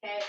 Okay.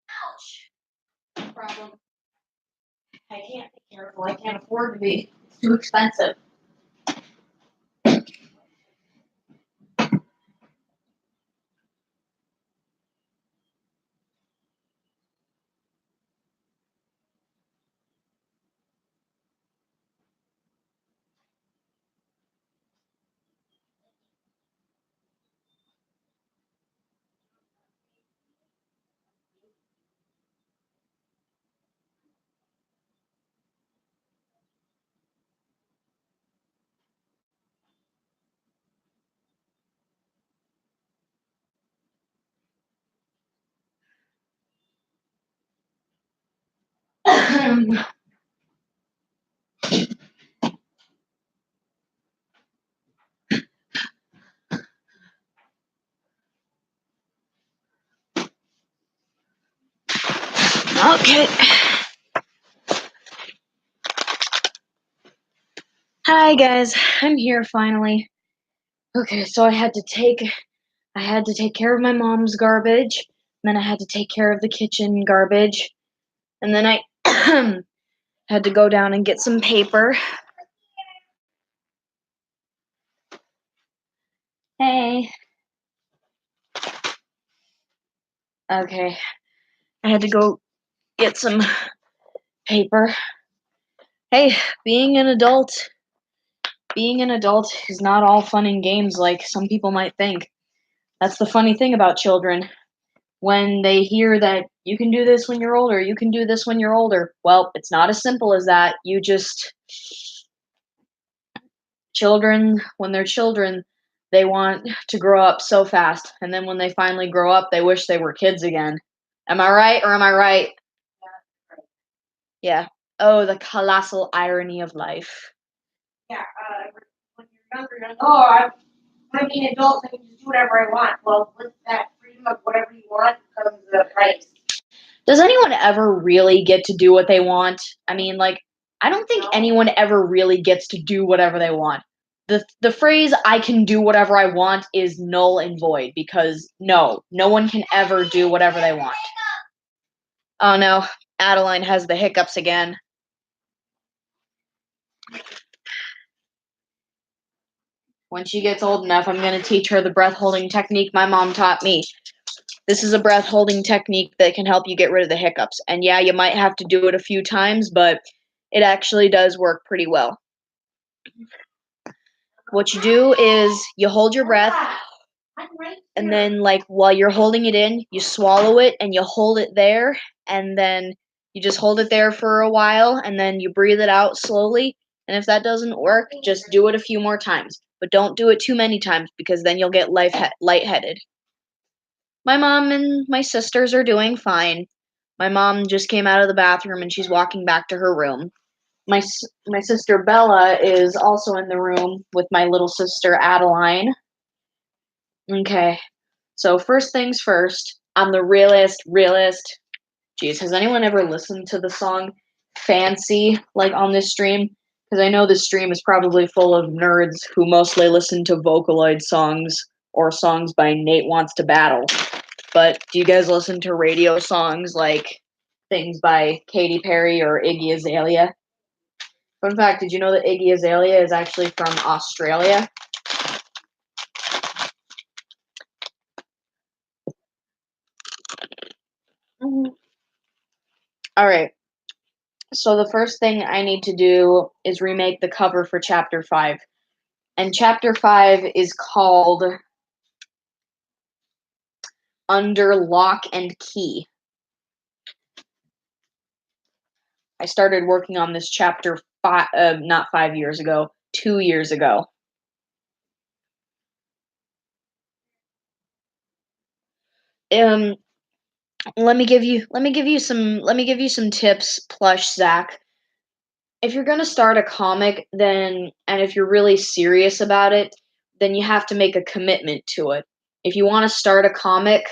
Ouch. No problem. I can't be careful. I can't afford to be. It's too expensive. Okay. Hi guys, I'm here finally. Okay, so I had to take care of my mom's garbage, and then I had to take care of the kitchen garbage, and then I had to go down and get some paper. Hey. Okay. I had to go get some paper. Hey, being an adult is not all fun and games like some people might think. That's the funny thing about children. When they hear that you can do this when you're older, you can do this when you're older. Well, it's not as simple as that. Children, when they're children, they want to grow up so fast. And then when they finally grow up, they wish they were kids again. Am I right or am I right? Yeah. Oh, the colossal irony of life. Yeah, when you're younger, oh, I want to be an adult, I can just do whatever I want. Well, with that freedom of whatever you want comes the price. Does anyone ever really get to do what they want? I mean, like, I don't think anyone ever really gets to do whatever they want. The phrase "I can do whatever I want" is null and void because no one can ever do whatever they want. Oh no, Adeline has the hiccups again. When she gets old enough, I'm going to teach her the breath holding technique my mom taught me. This is a breath holding technique that can help you get rid of the hiccups. And yeah, you might have to do it a few times, but it actually does work pretty well. What you do is you hold your breath, and then, like, while you're holding it in, you swallow it and you hold it there, and then you just hold it there for a while, and then you breathe it out slowly. And if that doesn't work, just do it a few more times. But don't do it too many times because then you'll get lightheaded. My mom and my sisters are doing fine. My mom just came out of the bathroom and she's walking back to her room. My sister Bella is also in the room with my little sister Adeline. Okay. So first things first, I'm the realist. Jeez, has anyone ever listened to the song Fancy, like, on this stream? Because I know this stream is probably full of nerds who mostly listen to Vocaloid songs or songs by Nate Wants to Battle. But do you guys listen to radio songs like things by Katy Perry or Iggy Azalea? Fun fact, did you know that Iggy Azalea is actually from Australia? Alright, so the first thing I need to do is remake the cover for Chapter 5. And Chapter 5 is called Under Lock and Key. I started working on this chapter not 5 years ago, 2 years ago. Let me give you some tips, Plush Zach. If you're gonna start a comic, and if you're really serious about it, then you have to make a commitment to it. If you want to start a comic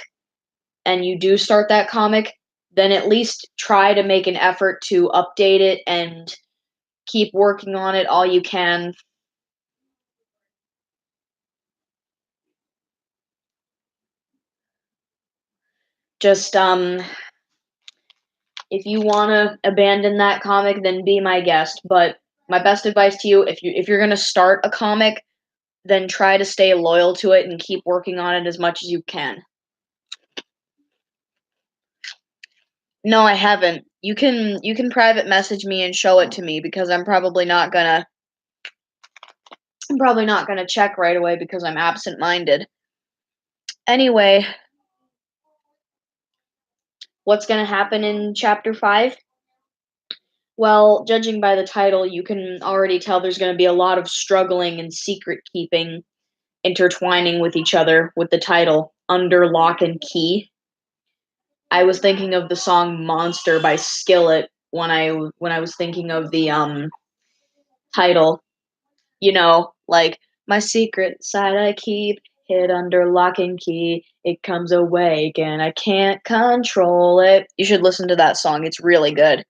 and you do start that comic, then at least try to make an effort to update it and keep working on it all you can. Just if you want to abandon that comic, then be my guest. But my best advice to you, if you're going to start a comic, then try to stay loyal to it and keep working on it as much as you can. No, I haven't. You can private message me and show it to me because I'm probably not gonna check right away because I'm absent-minded. Anyway, what's gonna happen in Chapter 5? Well, judging by the title, you can already tell there's gonna be a lot of struggling and secret keeping intertwining with each other with the title Under Lock and Key. I was thinking of the song Monster by Skillet when I was thinking of the title. You know, like, my secret side I keep hid under lock and key. It comes awake and I can't control it. You should listen to that song. It's really good.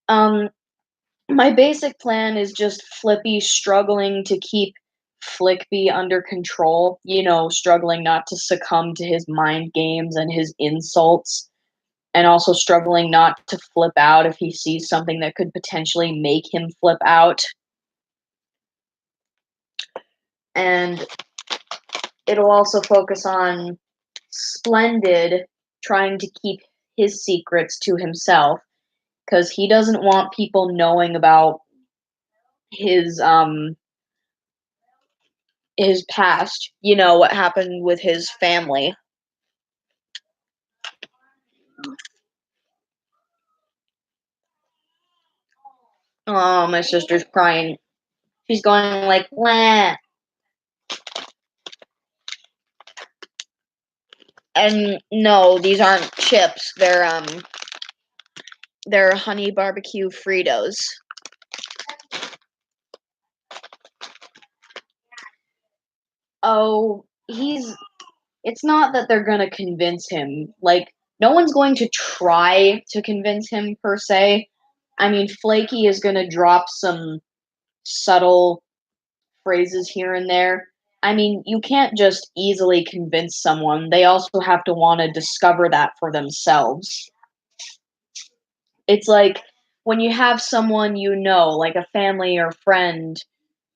My basic plan is just Flippy struggling to keep Flickby under control, struggling not to succumb to his mind games and his insults, and also struggling not to flip out if he sees something that could potentially make him flip out. And it'll also focus on Splendid trying to keep his secrets to himself because he doesn't want people knowing about his past, what happened with his family. Oh, my sister's crying. She's going like, wah. And no, these aren't chips. They're honey barbecue Fritos. Oh, it's not that they're gonna convince him. Like, no one's going to try to convince him per se. I mean, Flaky is gonna drop some subtle phrases here and there. I mean, you can't just easily convince someone. They also have to want to discover that for themselves. It's like when you have someone like a family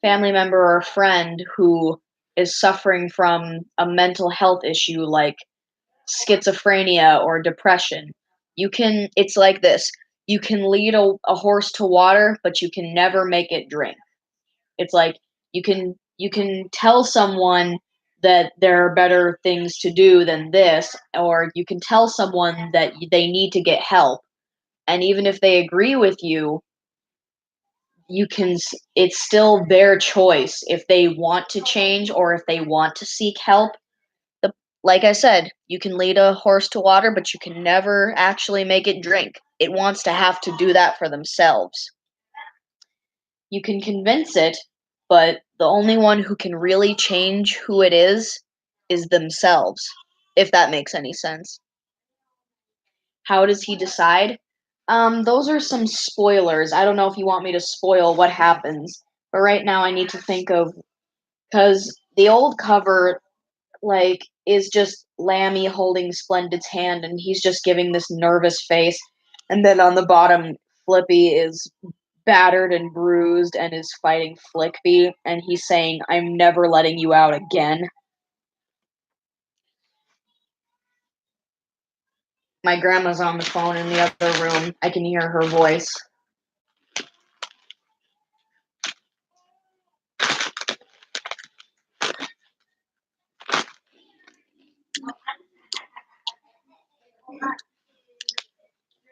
member or friend who is suffering from a mental health issue like schizophrenia or depression. It's like this. You can lead a horse to water, but you can never make it drink. It's like you can tell someone that there are better things to do than this, or you can tell someone that they need to get help, and even if they agree with you, it's still their choice if they want to change or if they want to seek help. Like I said, you can lead a horse to water, but you can never actually make it drink. It wants to have to do that for themselves. You can convince it, but the only one who can really change who it is themselves. if that makes any sense. How does he decide? Those are some spoilers. I don't know if you want me to spoil what happens, but right now I need to think of because the old cover like is just Lammy holding Splendid's hand and he's just giving this nervous face. And then on the bottom, Flippy is battered and bruised and is fighting Flickby and he's saying, "I'm never letting you out again." My grandma's on the phone in the other room. I can hear her voice.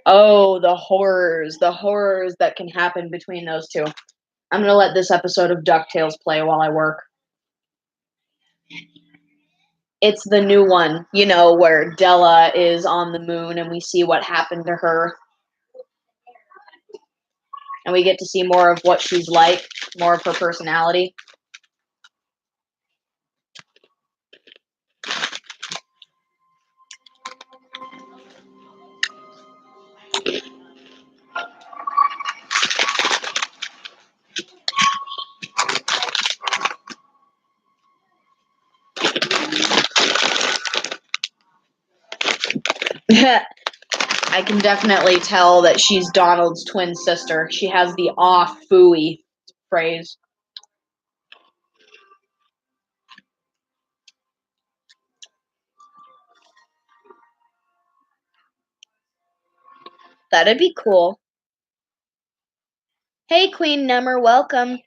Oh, the horrors that can happen between those two. I'm gonna let this episode of DuckTales play while I work. It's the new one, where Della is on the moon and we see what happened to her. And we get to see more of what she's like, more of her personality. I can definitely tell that she's Donald's twin sister. She has the "aw phooey" phrase. That'd be cool. Hey, Queen Nummer, welcome.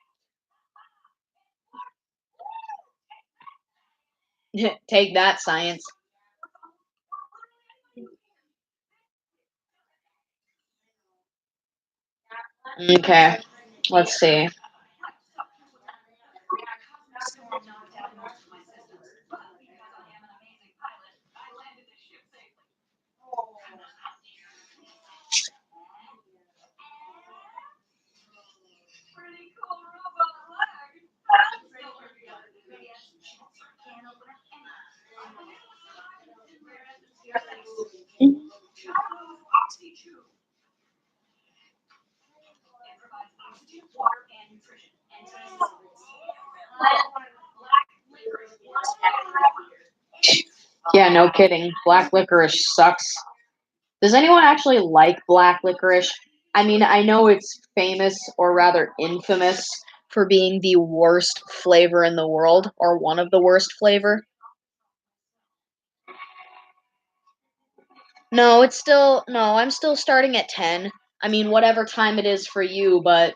Take that, science. Okay, let's see. Yeah, no kidding. Black licorice sucks. Does anyone actually like black licorice? I mean, I know it's famous, or rather infamous, for being the worst flavor in the world, or one of the worst flavor. No, I'm still starting at 10. I mean, whatever time it is for you, but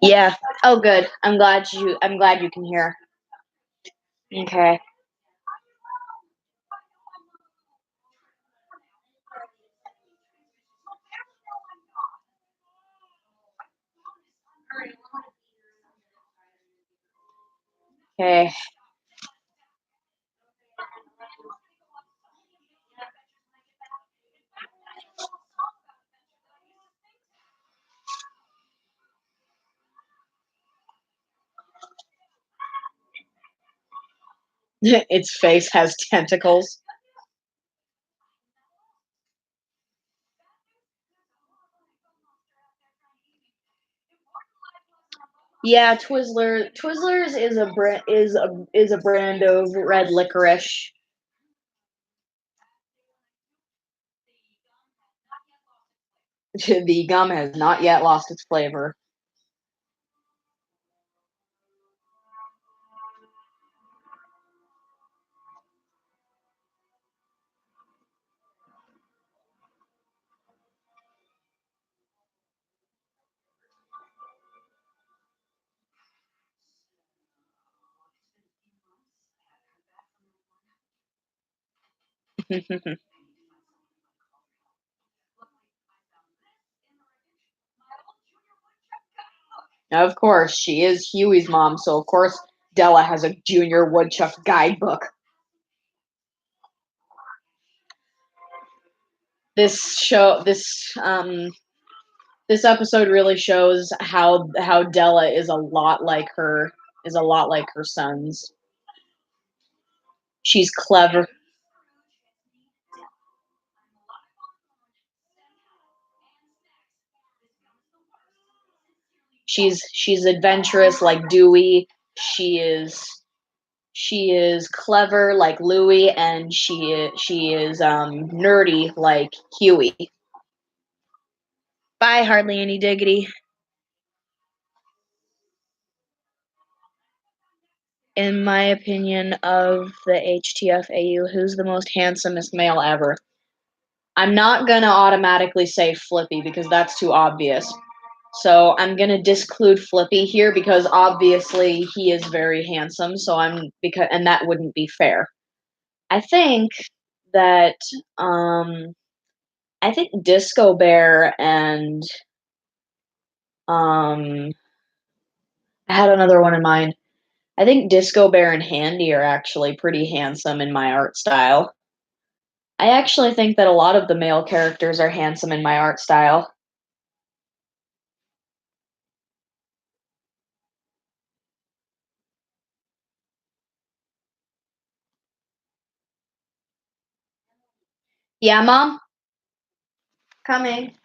yeah. Oh, good. I'm glad you can hear. Okay. Okay. Its face has tentacles. Yeah, Twizzlers is a brand of red licorice. The gum has not yet lost its flavor. Of course, she is Huey's mom, so of course Della has a Junior Woodchuck guidebook. This show, this episode really shows how Della is a lot like her sons. She's clever. She's adventurous like Dewey. She is clever like Louie, and she is nerdy like Huey. Bye, hardly any diggity. In my opinion of the HTFAU, who's the most handsomest male ever? I'm not gonna automatically say Flippy because that's too obvious. So I'm gonna disclude Flippy here because obviously he is very handsome. And that wouldn't be fair. I think that I think Disco Bear and um I had another one in mind. I think Disco Bear and Handy are actually pretty handsome in my art style. I actually think that a lot of the male characters are handsome in my art style. Yeah, Mom? Coming.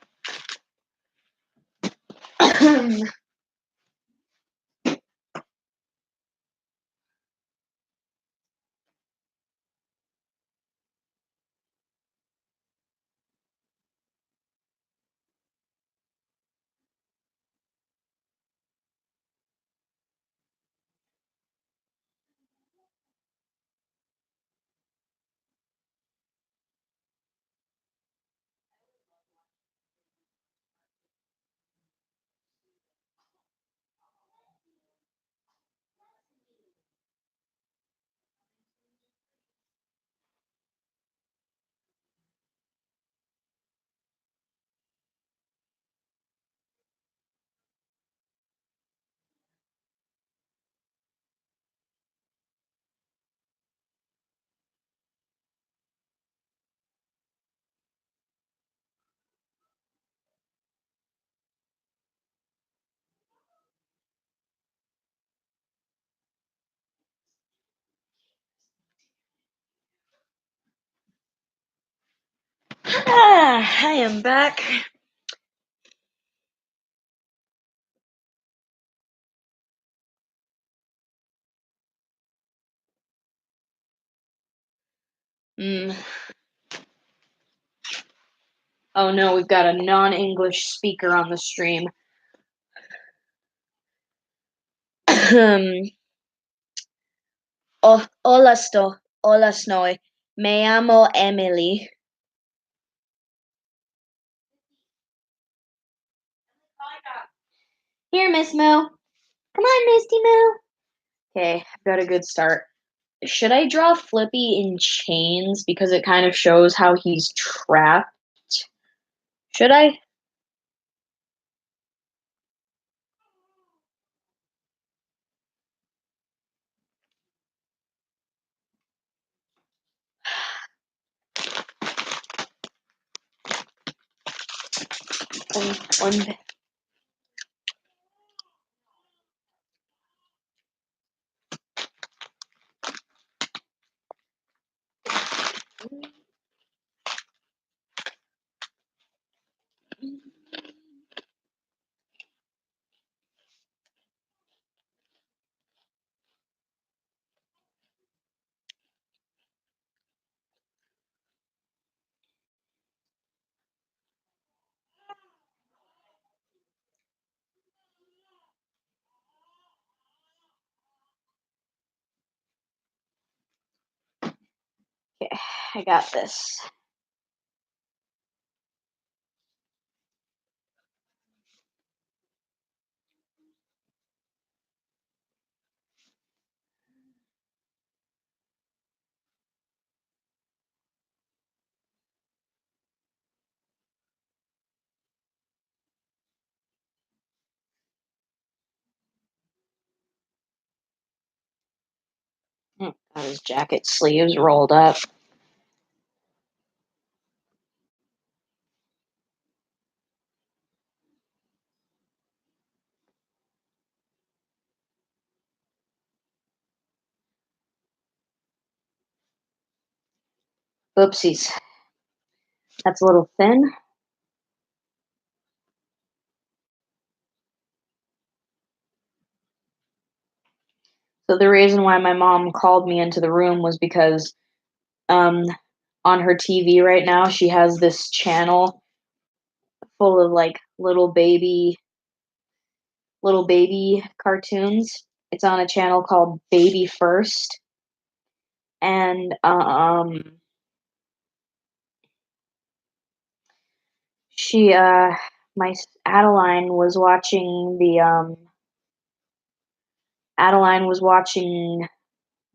I am back. Mm. Oh no, we've got a non-English speaker on the stream. Hola Snowy. Me llamo Emily. Here, Miss Moo. Come on, Misty Moo. Okay, I've got a good start. Should I draw Flippy in chains because it kind of shows how he's trapped? Should I? One. Okay, I got this. Got his jacket sleeves rolled up. Oopsies. That's a little thin. So the reason why my mom called me into the room was because on her TV right now she has this channel full of like little baby cartoons. It's on a channel called Baby First, and she my Adeline was watching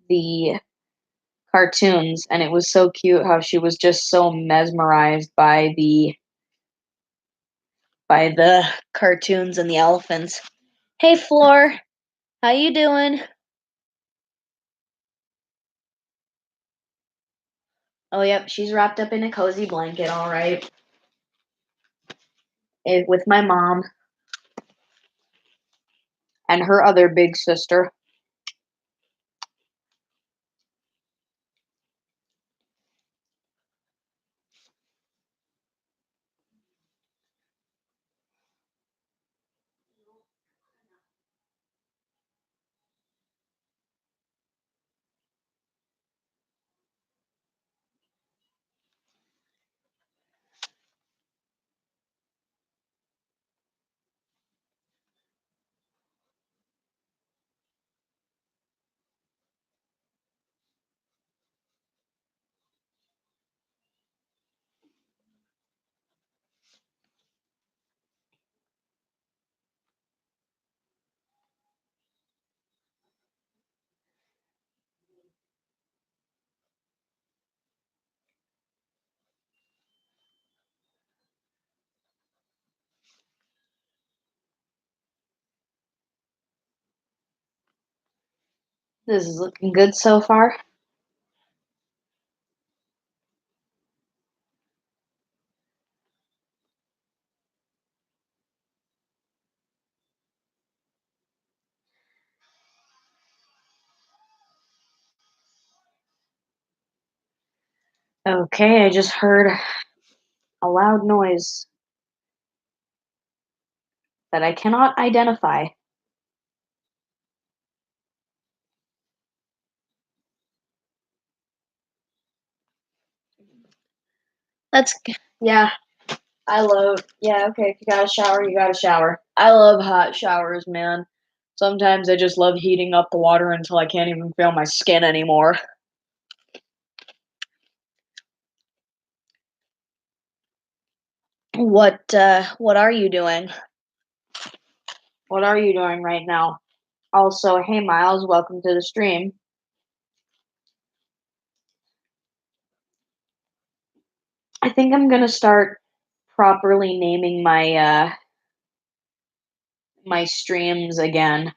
the cartoons, and it was so cute how she was just so mesmerized by the cartoons and the elephants. Hey Floor, how you doing? Oh yep, she's wrapped up in a cozy blanket, all right. With my mom and her other big sister. This is looking good so far. Okay, I just heard a loud noise that I cannot identify. Yeah, yeah, okay, if you got a shower, you got a shower. I love hot showers, man. Sometimes I just love heating up the water until I can't even feel my skin anymore. What are you doing? What are you doing right now? Also, hey Miles, welcome to the stream. I think I'm gonna start properly naming my streams again.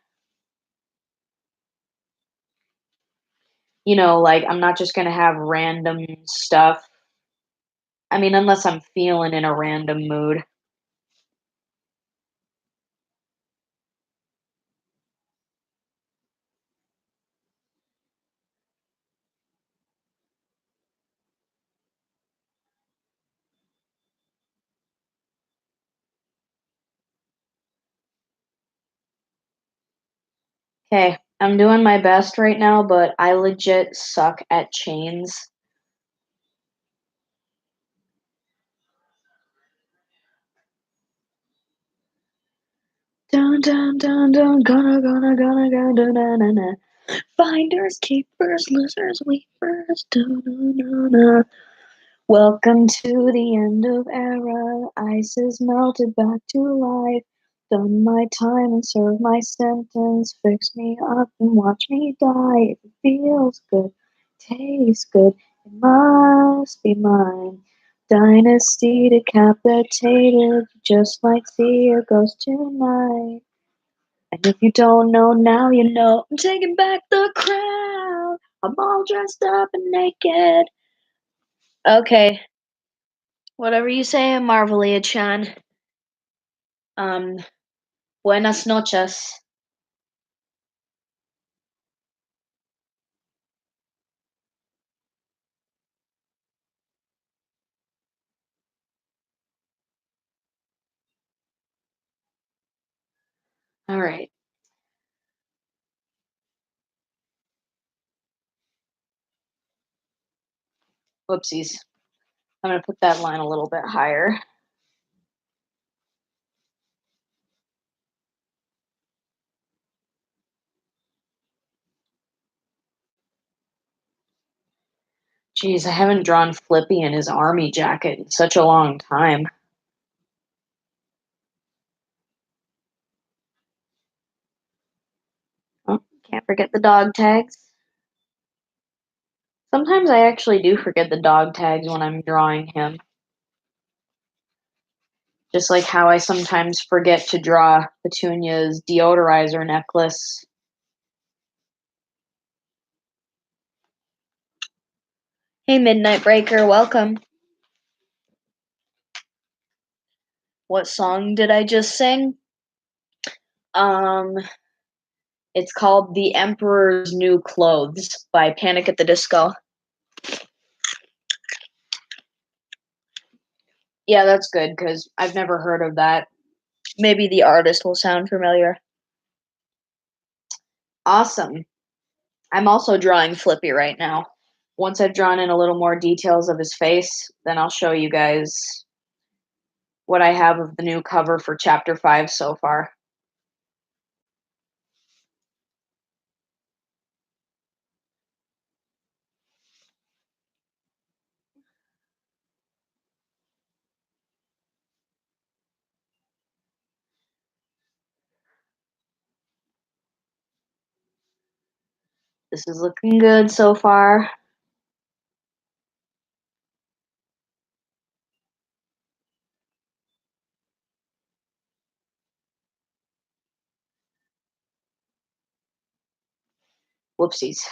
You know, like I'm not just gonna have random stuff. I mean, unless I'm feeling in a random mood. Okay, I'm doing my best right now, but I legit suck at chains. Dun dun dun dun, gonna. Finders, keepers, losers, weepers. Dun, dun, dun, dun. Welcome to the end of era. Ice is melted back to life. Done my time and served my sentence. Fix me up and watch me die. If it feels good, tastes good, it must be mine. Dynasty decapitated, just might see a ghost tonight. And if you don't know now, you know I'm taking back the crown. I'm all dressed up and naked. Okay. Whatever you say, Marvelia-chan. Um, buenas noches. All right. Whoopsies. I'm going to put that line a little bit higher. Jeez, I haven't drawn Flippy in his army jacket in such a long time. Oh, can't forget the dog tags. Sometimes I actually do forget the dog tags when I'm drawing him. Just like how I sometimes forget to draw Petunia's deodorizer necklace. Hey, Midnight Breaker, welcome. What song did I just sing? It's called The Emperor's New Clothes by Panic at the Disco. Yeah, that's good, because I've never heard of that. Maybe the artist will sound familiar. Awesome. I'm also drawing Flippy right now. Once I've drawn in a little more details of his face, then I'll show you guys what I have of the new cover for Chapter 5 so far. This is looking good so far. Whoopsies.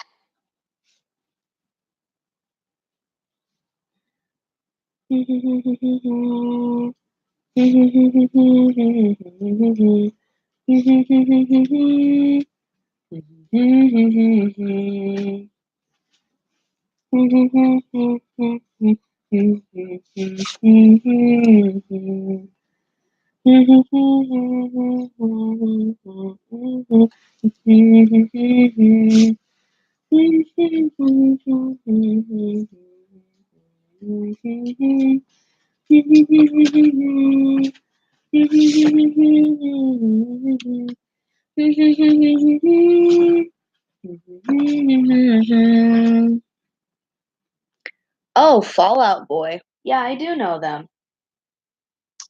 Oh, Fall Out Boy. Yeah, I do know them.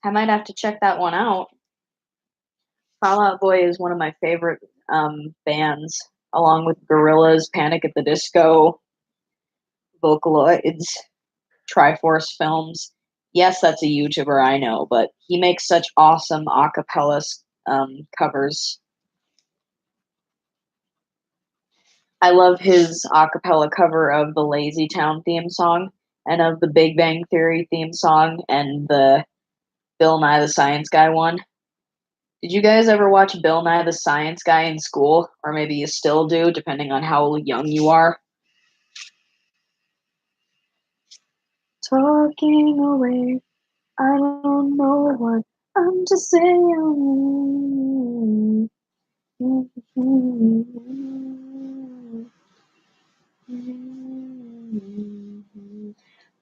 I might have to check that one out. Fall Out Boy is one of my favorite bands, along with Gorillaz, Panic at the Disco, Vocaloids, Triforce Films. Yes, that's a YouTuber, I know, but he makes such awesome acapella covers. I love his acapella cover of the Lazy Town theme song and of the Big Bang Theory theme song and the Bill Nye the Science Guy one. Did you guys ever watch Bill Nye the Science Guy in school? Or maybe you still do, depending on how young you are. Talking away, I don't know what I'm just saying.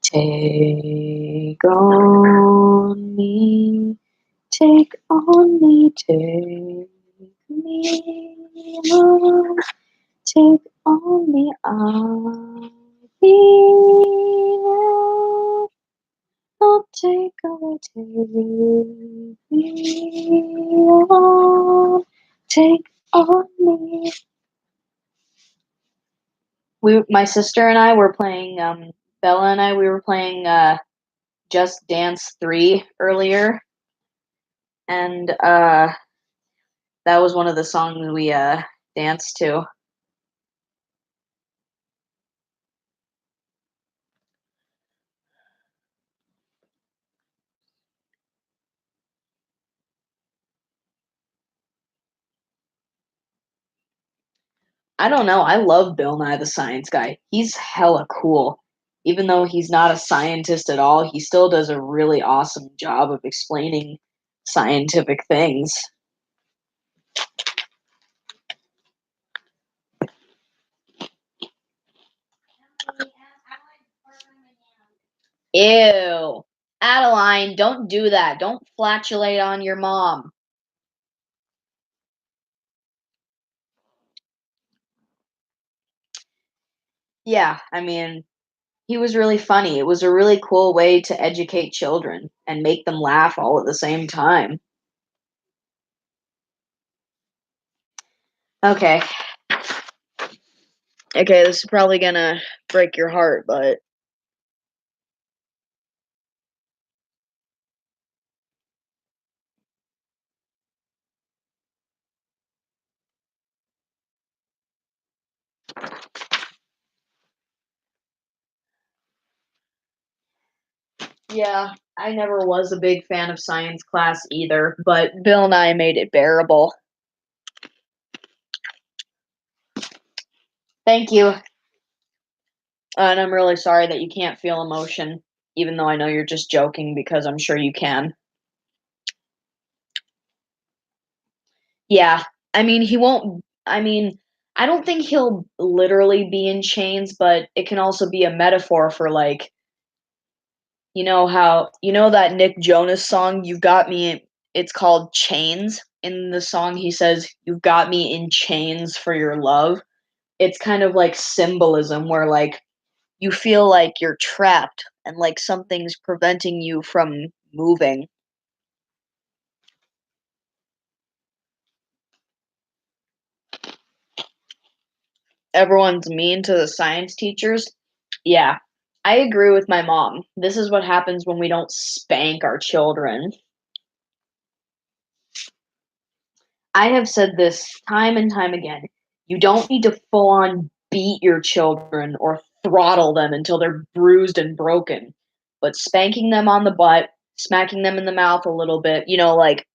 Take on me, take on me, take me on, take on me, I'll be there. Don't take away, take me on, take on me. My sister and I were playing, Bella and I, we were playing Just Dance 3 earlier, and that was one of the songs we danced to. I don't know. I love Bill Nye the Science Guy. He's hella cool. Even though he's not a scientist at all, he still does a really awesome job of explaining scientific things. Ew. Adeline, don't do that. Don't flatulate on your mom. Yeah, I mean, he was really funny. It was a really cool way to educate children and make them laugh all at the same time. Okay. Okay, this is probably gonna break your heart, but yeah, I never was a big fan of science class either, but Bill and I made it bearable. Thank you. And I'm really sorry that you can't feel emotion, even though I know you're just joking because I'm sure you can. Yeah, I mean, he won't. I mean, I don't think he'll literally be in chains, but it can also be a metaphor for like, you know that Nick Jonas song, "You Got Me," it's called Chains. In the song, he says, "You've got me in chains for your love." It's kind of like symbolism where like you feel like you're trapped and like something's preventing you from moving. Everyone's mean to the science teachers. Yeah, I agree with my mom. This is what happens when we don't spank our children. I have said this time and time again. You don't need to full on beat your children or throttle them until they're bruised and broken. But spanking them on the butt, smacking them in the mouth a little bit, like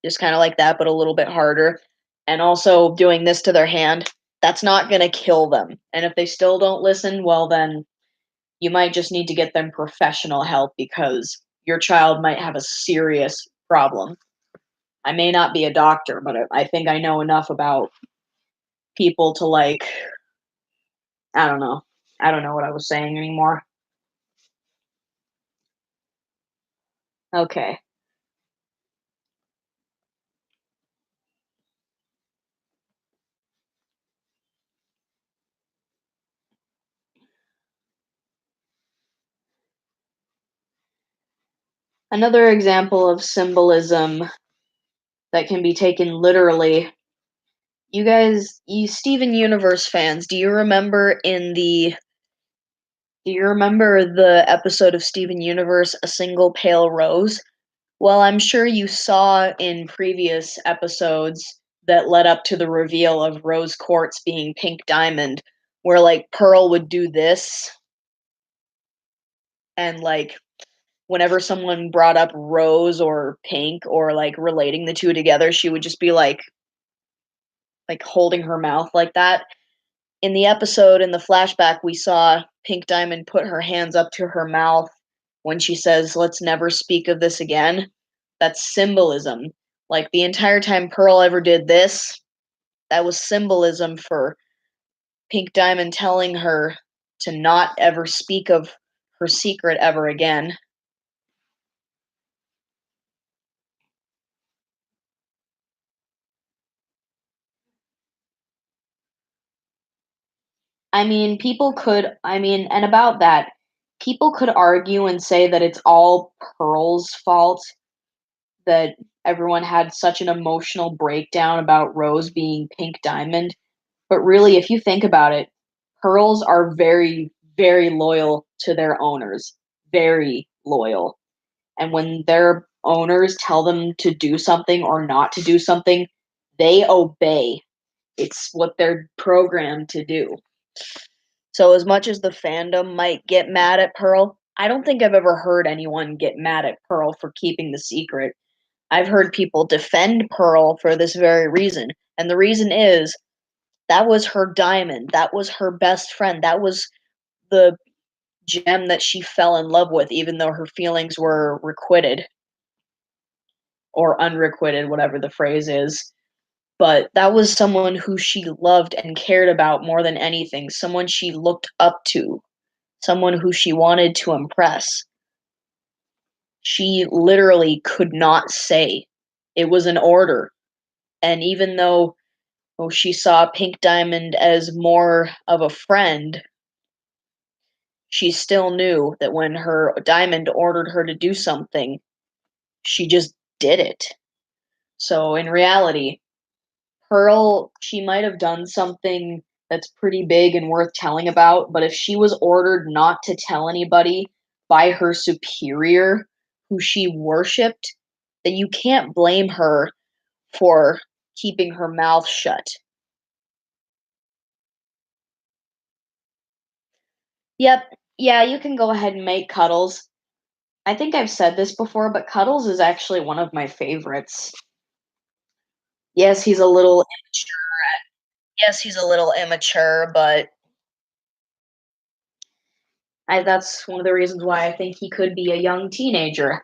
just kind of like that, but a little bit harder, and also doing this to their hand, that's not going to kill them. And if they still don't listen, well, then you might just need to get them professional help because your child might have a serious problem. I may not be a doctor, but I think I know enough about people to like, I don't know. I don't know what I was saying anymore. Okay. Another example of symbolism that can be taken literally. You Steven Universe fans, do you remember the episode of Steven Universe, A Single Pale Rose? Well, I'm sure you saw in previous episodes that led up to the reveal of Rose Quartz being Pink Diamond, where like Pearl would do this, and like whenever someone brought up Rose or Pink or like relating the two together, she would just be like holding her mouth like that. In the episode, in the flashback, we saw Pink Diamond put her hands up to her mouth when she says, "Let's never speak of this again." That's symbolism. Like the entire time Pearl ever did this, that was symbolism for Pink Diamond telling her to not ever speak of her secret ever again. And about that, people could argue and say that it's all Pearl's fault that everyone had such an emotional breakdown about Rose being Pink Diamond. But really, if you think about it, Pearls are very, very loyal to their owners. Very loyal. And when their owners tell them to do something or not to do something, they obey. It's what they're programmed to do. So, as much as the fandom might get mad at Pearl, I don't think I've ever heard anyone get mad at Pearl for keeping the secret. I've heard people defend Pearl for this very reason. And the reason is That was her diamond. That was her best friend. That was the gem that she fell in love with, even though her feelings were requited or unrequited, whatever the phrase is. But that was someone who she loved and cared about more than anything, someone she looked up to, someone who she wanted to impress. She literally could not say. It was an order. And even though she saw Pink Diamond as more of a friend, she still knew that when her diamond ordered her to do something, she just did it. So in reality, Pearl, she might have done something that's pretty big and worth telling about, but if she was ordered not to tell anybody by her superior who she worshipped, then you can't blame her for keeping her mouth shut. Yep, yeah, you can go ahead and make Cuddles. I think I've said this before, but Cuddles is actually one of my favorites. Yes, he's a little yes, he's a little immature, but that's one of the reasons why I think he could be a young teenager.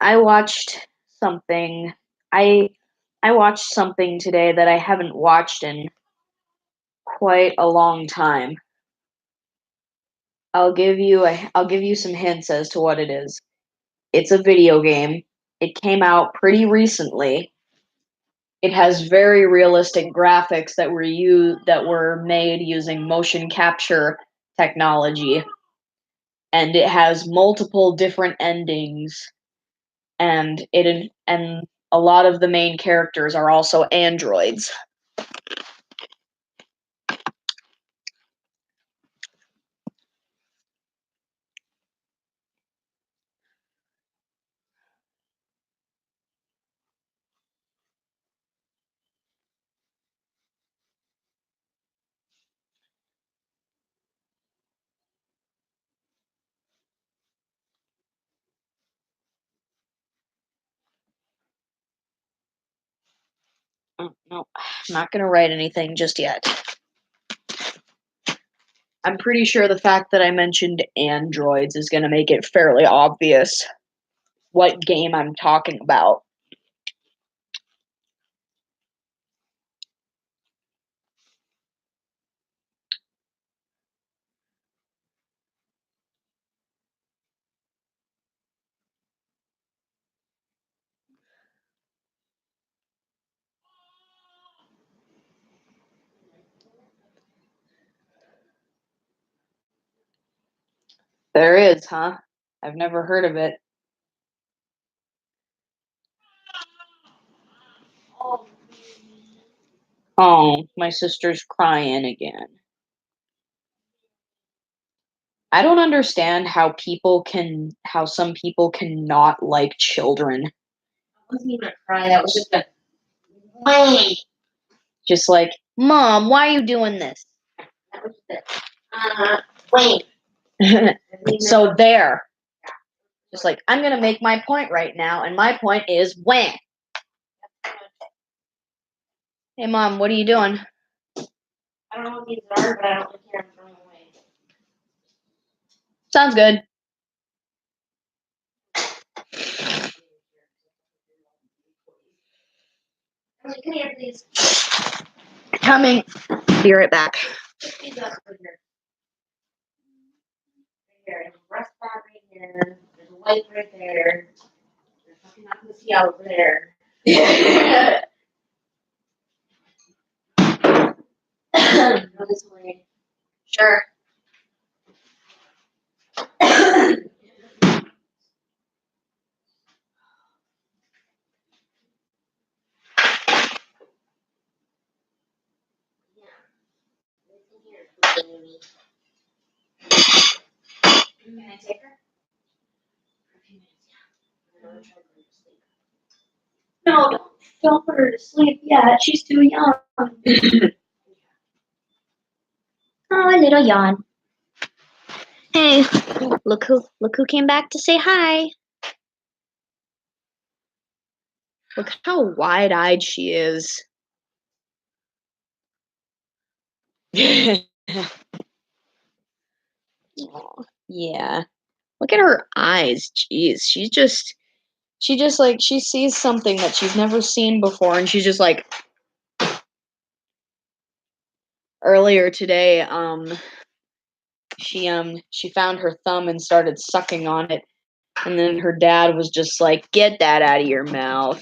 I watched something. I I watched something today that I haven't watched in quite a long time. I'll give you some hints as to what it is. It's a video game. It came out pretty recently. It has very realistic graphics that were made using motion capture technology, and it has multiple different endings, and a lot of the main characters are also androids. No, I'm not gonna write anything just yet. I'm pretty sure the fact that I mentioned androids is gonna make it fairly obvious what game I'm talking about. There is, huh? I've never heard of it. Oh, my sister's crying again. I don't understand how some people can not like children. That wasn't even a cry. That was just a wait. Just like, Mom, why are you doing this? That was just a wait. So there. Just like, I'm gonna make my point right now, and my point is when. Hey, Mom, what are you doing? I don't know what these are, but I don't care. I'm throwing them away. Sounds good. Emily, come here, please. Coming. Be right back. Pick these up right here. Right here. There's a breast pad right here. There's a wipe right there. There's nothing I can see out there. Go this way. Sure. Can I take her? For a few minutes, yeah. I'm gonna try to put her to sleep. No, don't put her to sleep yet. She's too young. Oh, a little yawn. Hey, look who came back to say hi. Look how wide-eyed she is. Aw, yeah. Look at her eyes. Jeez, she just like she sees something that she's never seen before and she's just like earlier today she found her thumb and started sucking on it and then her dad was just like, "Get that out of your mouth."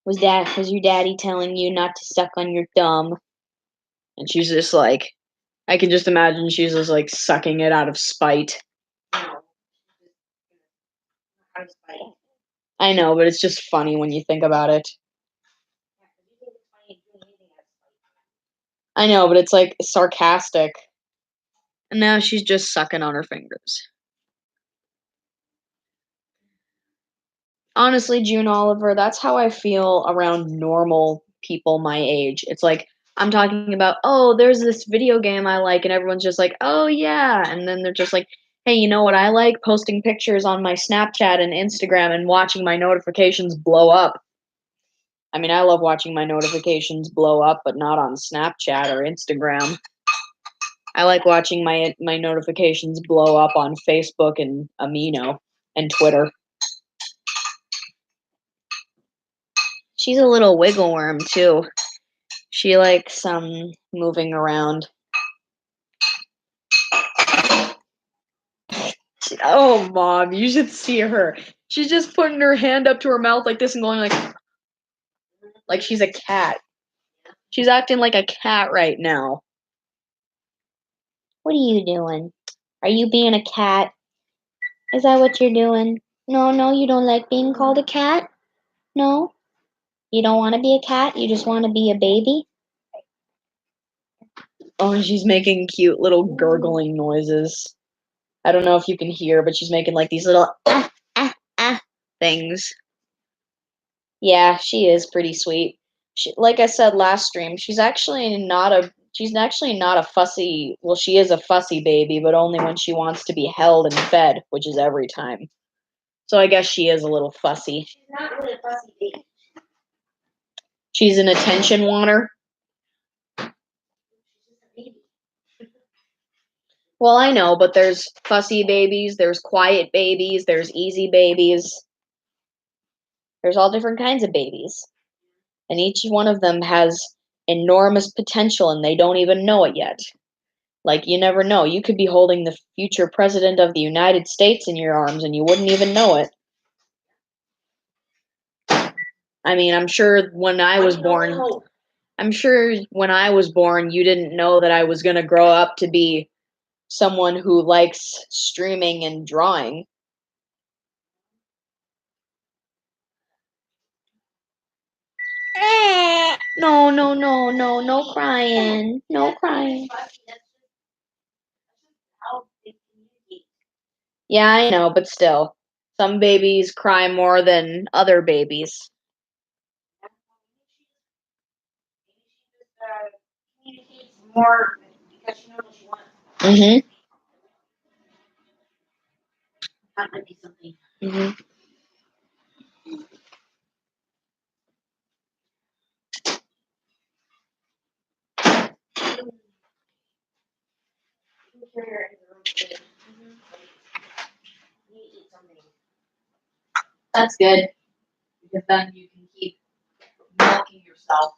Was your daddy telling you not to suck on your thumb? And she's just like, I can just imagine she's just like sucking it out of spite. I know, but it's just funny when you think about it. I know, but it's like sarcastic. And now she's just sucking on her fingers. Honestly, June Oliver, that's how I feel around normal people my age. It's like I'm talking about, oh, there's this video game I like, and everyone's just like, oh yeah, and then they're just like, hey, you know what I like? Posting pictures on my Snapchat and Instagram and watching my notifications blow up. I mean, I love watching my notifications blow up, but not on Snapchat or Instagram. I like watching my notifications blow up on Facebook and Amino and Twitter. She's a little wiggle worm too. She likes moving around. Oh, Mom, you should see her. She's just putting her hand up to her mouth like this and going like she's a cat. She's acting like a cat right now. What are you doing? Are you being a cat? Is that what you're doing? No, you don't like being called a cat? No? You don't want to be a cat? You just want to be a baby? Oh, and she's making cute little gurgling noises. I don't know if you can hear, but she's making like these little things. Yeah, she is pretty sweet. Like I said last stream, she's actually not a fussy. Well, she is a fussy baby, but only when she wants to be held and fed, which is every time. So I guess she is a little fussy. She's not really a fussy baby. She's an attention wanter. Well, I know, but there's fussy babies, there's quiet babies, there's easy babies. There's all different kinds of babies. And each one of them has enormous potential and they don't even know it yet. Like, you never know. You could be holding the future president of the United States in your arms and you wouldn't even know it. I mean, I'm sure when I was born, you didn't know that I was going to grow up to be someone who likes streaming and drawing. No crying. No crying. Yeah, I know, but still. Some babies cry more than other babies. Communicates more because she knows what she wants. Mm-hmm. That might be something. Mm-hmm. That's good. Because then you can keep milking yourself.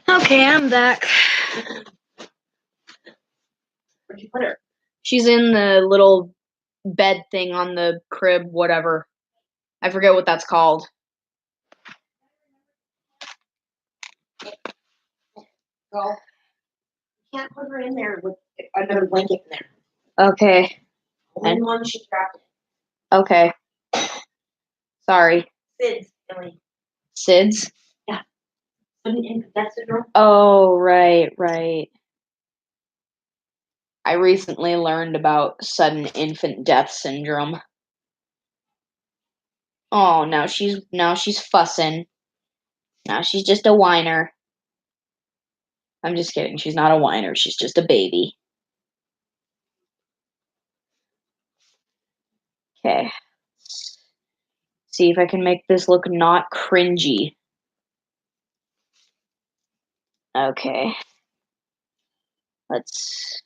Okay, I'm back. Where'd you put her? She's in the little bed thing on the crib, whatever. I forget what that's called. Girl, you can't put her in there with another blanket in there. Okay. Only one she dropped it. Okay. Sorry. SIDS, Billy. SIDS? Sudden infant death syndrome. Oh, right. I recently learned about sudden infant death syndrome. Oh, now she's fussing. Now she's just a whiner. I'm just kidding. She's not a whiner. She's just a baby. Okay. See if I can make this look not cringy. Okay. Let's.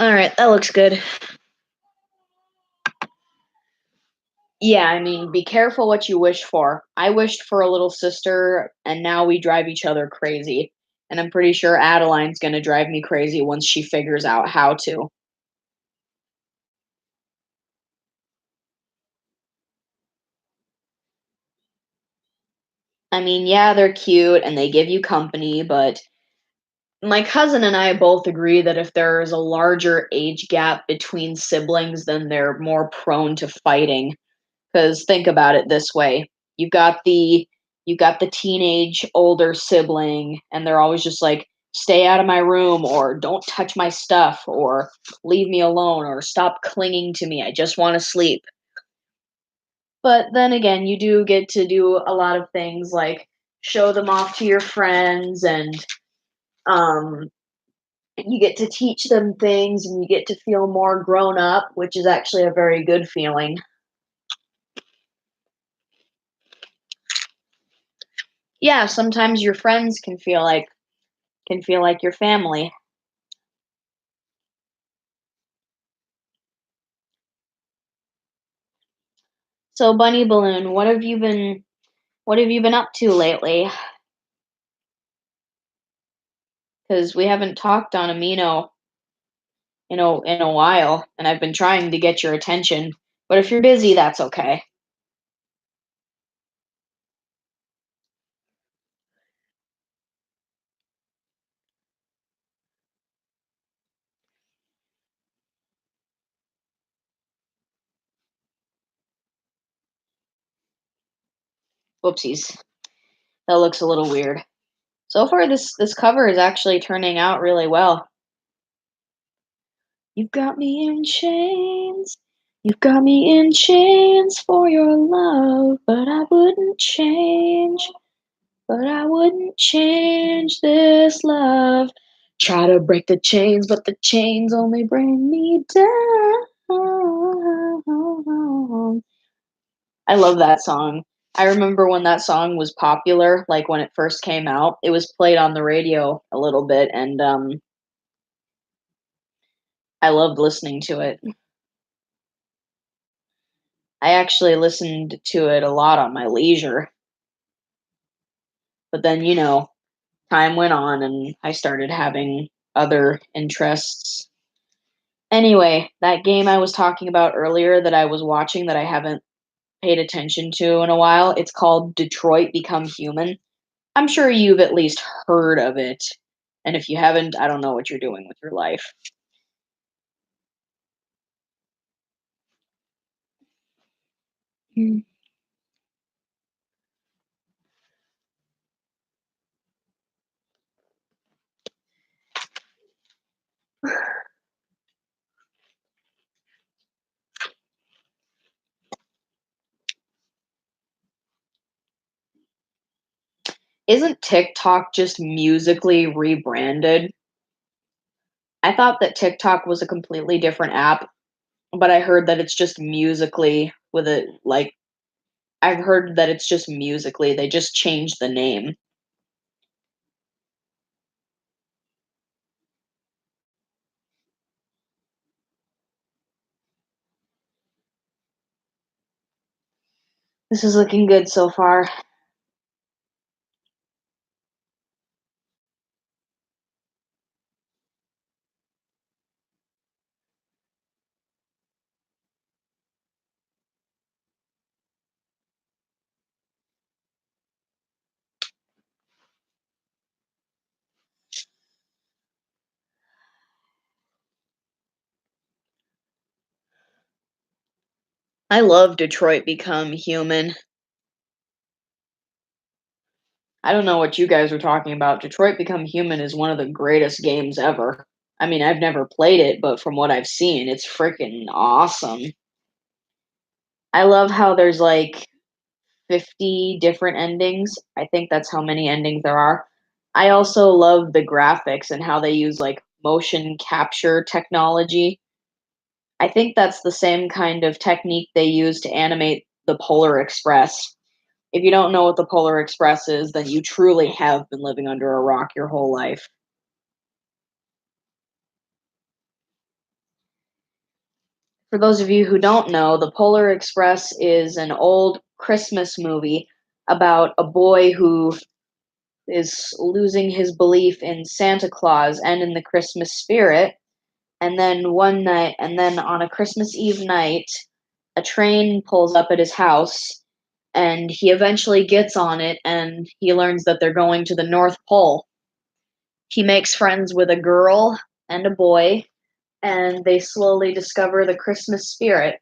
Alright, that looks good. Yeah, I mean, be careful what you wish for. I wished for a little sister, and now we drive each other crazy. And I'm pretty sure Adeline's gonna drive me crazy once she figures out how to. I mean, yeah, they're cute and they give you company, but my cousin and I both agree that if there's a larger age gap between siblings, then they're more prone to fighting. Because think about it this way: you've got the teenage older sibling, and they're always just like, "Stay out of my room," or "Don't touch my stuff," or "Leave me alone," or "Stop clinging to me. I just want to sleep." But then again, you do get to do a lot of things like show them off to your friends, and um, you get to teach them things, and you get to feel more grown up, which is actually a very good feeling. Yeah, sometimes your friends can feel like your family. So, Bunny Balloon, what have you been up to lately? Because we haven't talked on Amino in a while, and I've been trying to get your attention. But if you're busy, that's okay. Whoopsies. That looks a little weird. So far, this cover is actually turning out really well. You've got me in chains. You've got me in chains for your love, but I wouldn't change. But I wouldn't change this love. Try to break the chains, but the chains only bring me down. I love that song. I remember when that song was popular, like when it first came out. It was played on the radio a little bit, and I loved listening to it. I actually listened to it a lot on my leisure, but then, time went on and I started having other interests. Anyway, that game I was talking about earlier that I was watching that I haven't paid attention to in a while, it's called Detroit Become Human. I'm sure you've at least heard of it. And if you haven't, I don't know what you're doing with your life. Hmm. Isn't TikTok just musically rebranded? I thought that TikTok was a completely different app, but I heard that it's just musically with it like I've heard that it's just musically. They just changed the name. This is looking good so far. I love Detroit Become Human. I don't know what you guys are talking about. Detroit Become Human is one of the greatest games ever. I mean, I've never played it, but from what I've seen, it's freaking awesome. I love how there's like 50 different endings. I think that's how many endings there are. I also love the graphics and how they use like motion capture technology. I think that's the same kind of technique they use to animate the Polar Express. If you don't know what the Polar Express is, then you truly have been living under a rock your whole life. For those of you who don't know, the Polar Express is an old Christmas movie about a boy who is losing his belief in Santa Claus and in the Christmas spirit. And then on a Christmas Eve night, a train pulls up at his house, and he eventually gets on it and he learns that they're going to the North Pole. He makes friends with a girl and a boy, and they slowly discover the Christmas spirit.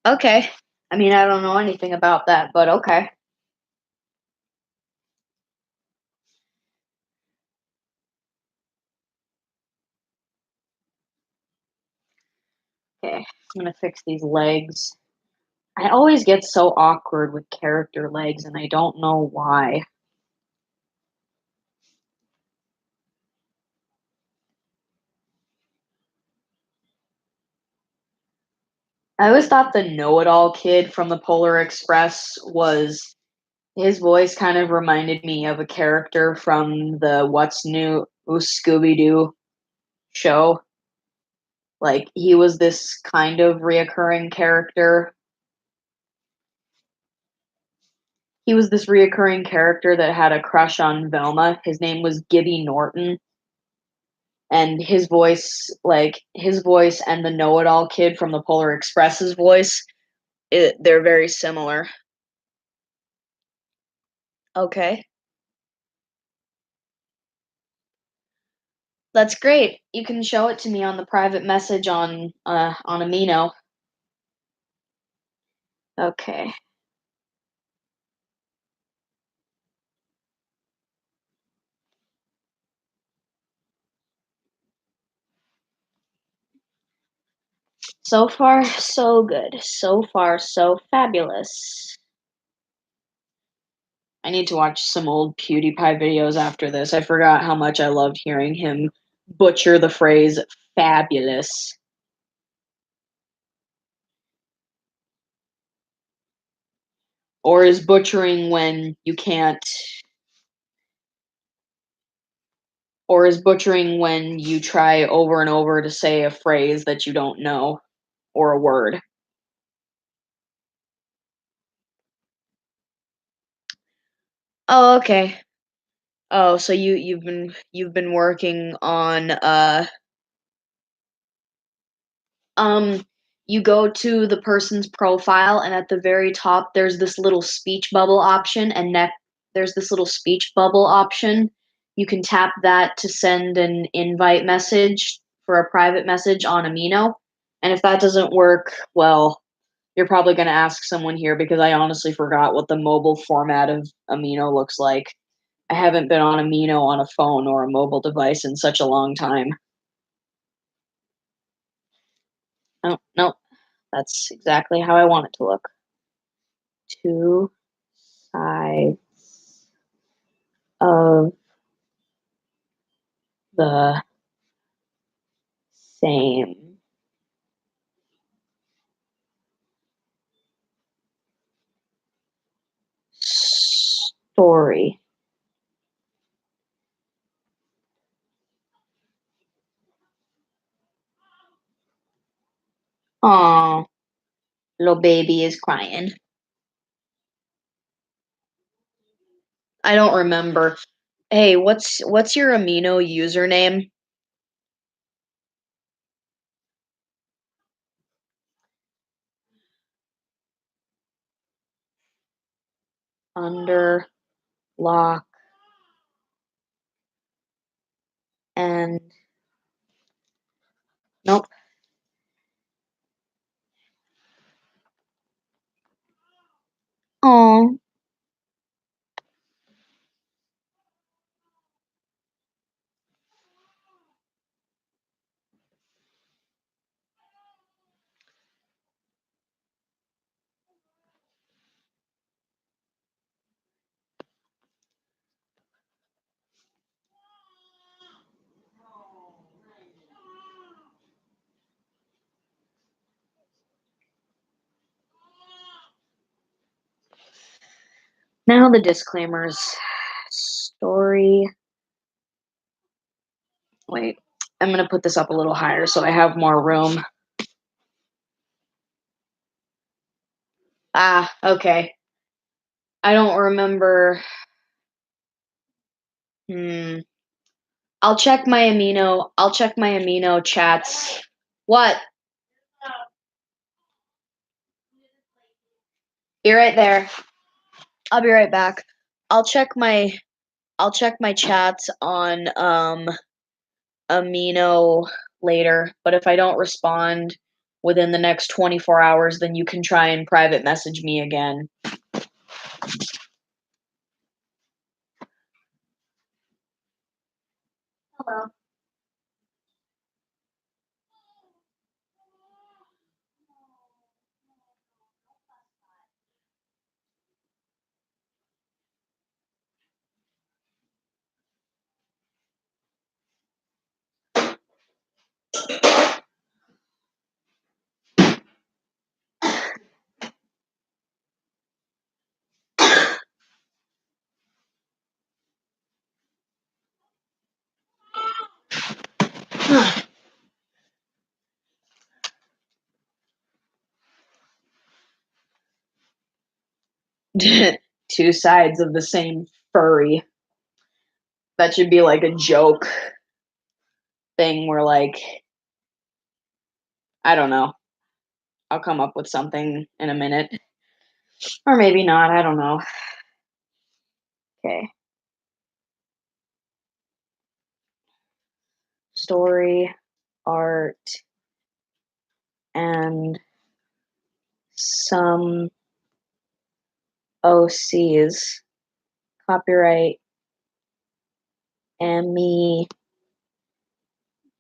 Okay. I mean, I don't know anything about that, but okay. Okay, I'm gonna fix these legs. I always get so awkward with character legs, and I don't know why. I always thought the know-it-all kid from the Polar Express was his voice kind of reminded me of a character from the What's New Scooby Doo show. Like he was this kind of reoccurring character. He was this reoccurring character that had a crush on Velma. His name was Gibby Norton, and his voice and the know-it-all kid from the Polar Express's voice, they're very similar. Okay, that's great. You can show it to me on the private message on Amino. Okay. So far, so good. So far, so fabulous. I need to watch some old PewDiePie videos after this. I forgot how much I loved hearing him butcher the phrase fabulous. Or is butchering when you can't, or is butchering when you try over and over to say a phrase that you don't know or a word. Oh, okay. Oh, so you've been working on um you go to the person's profile, and at the very top there's this little speech bubble option, and there's this little speech bubble option. You can tap that to send an invite message for a private message on Amino. And if that doesn't work, well, you're probably going to ask someone here, because I honestly forgot what the mobile format of Amino looks like. I haven't been on Amino on a phone or a mobile device in such a long time. Oh, no, that's exactly how I want it to look. Two sides of the same story. Aw, little baby is crying. I don't remember. Hey, what's your Amino username? under lock and nope. Oh. Now the disclaimers. Story. Wait, I'm gonna put this up a little higher so I have more room. Ah, okay. I don't remember. I'll check my amino chats. What? Be right there. I'll be right back. I'll check my chats on amino later, but if I don't respond within the next 24 hours, then you can try and private message me again. Hello. Two sides of the same furry. That should be like a joke thing where, like, I don't know. I'll come up with something in a minute. Or maybe not, I don't know. Okay. Story, art, and some OCs. Copyright Emmy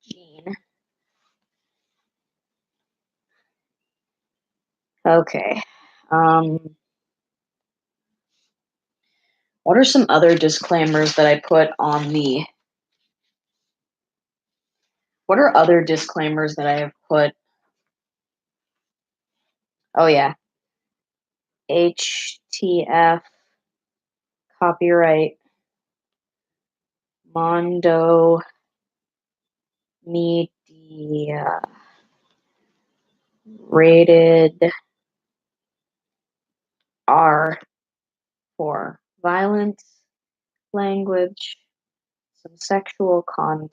Jean. Okay. What are some other disclaimers that I put on the... What are other disclaimers that I have put? Oh, yeah. HTF, copyright, Mondo Media, rated R for violence, language, some sexual content.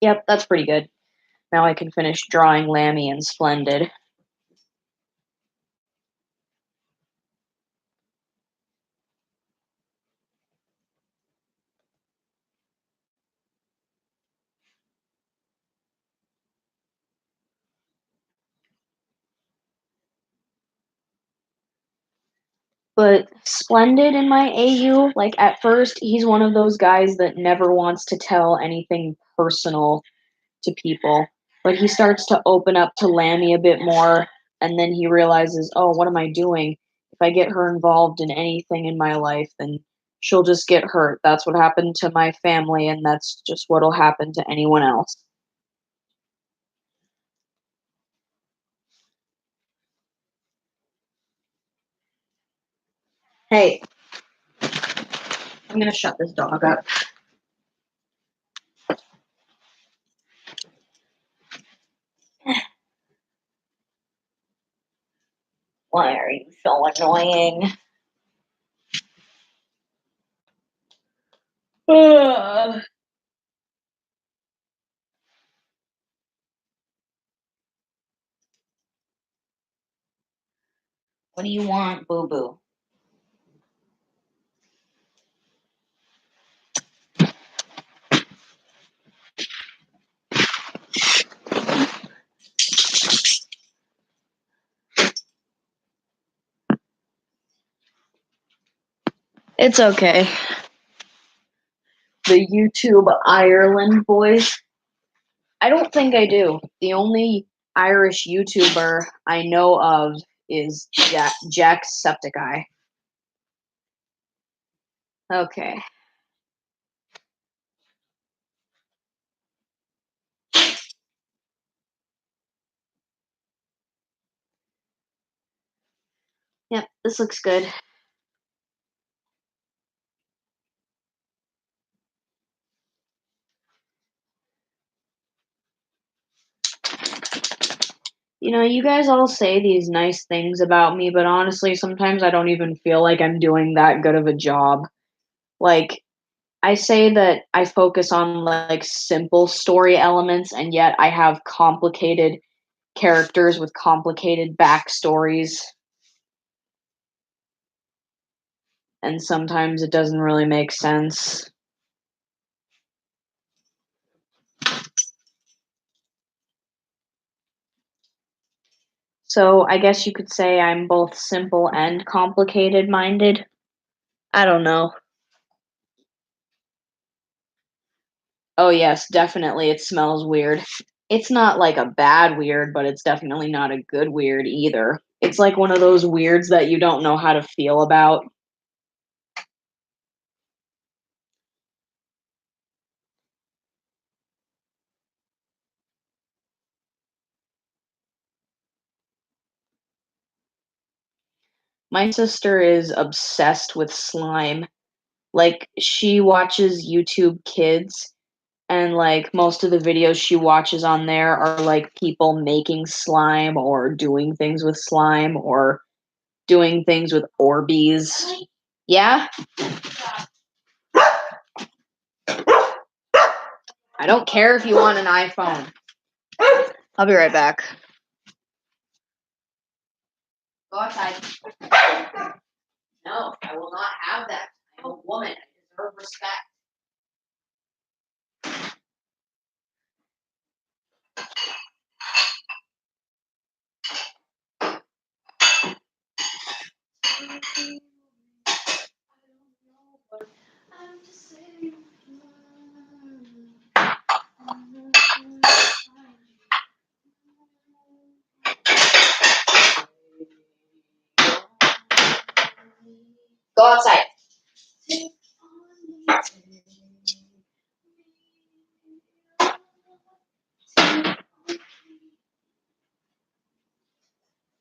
Yep, that's pretty good. Now I can finish drawing Lammy and Splendid. But Splendid in my AU, like at first, he's one of those guys that never wants to tell anything personal to people. But he starts to open up to Lammy a bit more, and then he realizes, oh, what am I doing? If I get her involved in anything in my life, then she'll just get hurt. That's what happened to my family, and that's just what'll happen to anyone else. Hey, I'm gonna shut this dog up. Why are you so annoying? Ugh. What do you want, boo boo? It's okay. The YouTube Ireland boys. I don't think I do. The only Irish YouTuber I know of is Jacksepticeye. Okay. Yep, this looks good. You know, you guys all say these nice things about me, but honestly, sometimes I don't even feel like I'm doing that good of a job. Like, I say that I focus on like simple story elements, and yet I have complicated characters with complicated backstories, and sometimes it doesn't really make sense. So I guess you could say I'm both simple and complicated minded. I don't know. Oh, yes, definitely. It smells weird. It's not like a bad weird, but it's definitely not a good weird either. It's like one of those weirds that you don't know how to feel about. My sister is obsessed with slime. Like, she watches YouTube Kids, and like most of the videos she watches on there are like people making slime or doing things with slime or doing things with Orbeez. Yeah? I don't care if you want an iPhone. I'll be right back. Go outside. No, I will not have that. I'm a woman. I deserve respect. Go outside.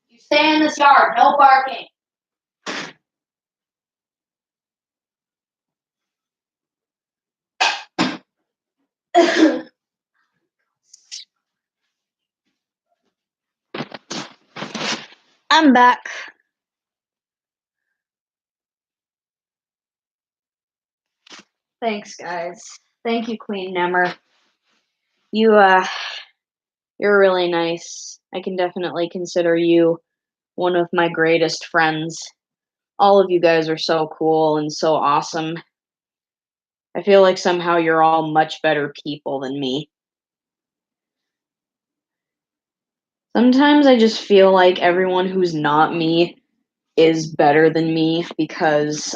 You stay in this yard. No barking. I'm back. Thanks, guys. Thank you, Queen Nemmer. You're really nice. I can definitely consider you one of my greatest friends. All of you guys are so cool and so awesome. I feel like somehow you're all much better people than me. Sometimes I just feel like everyone who's not me is better than me because,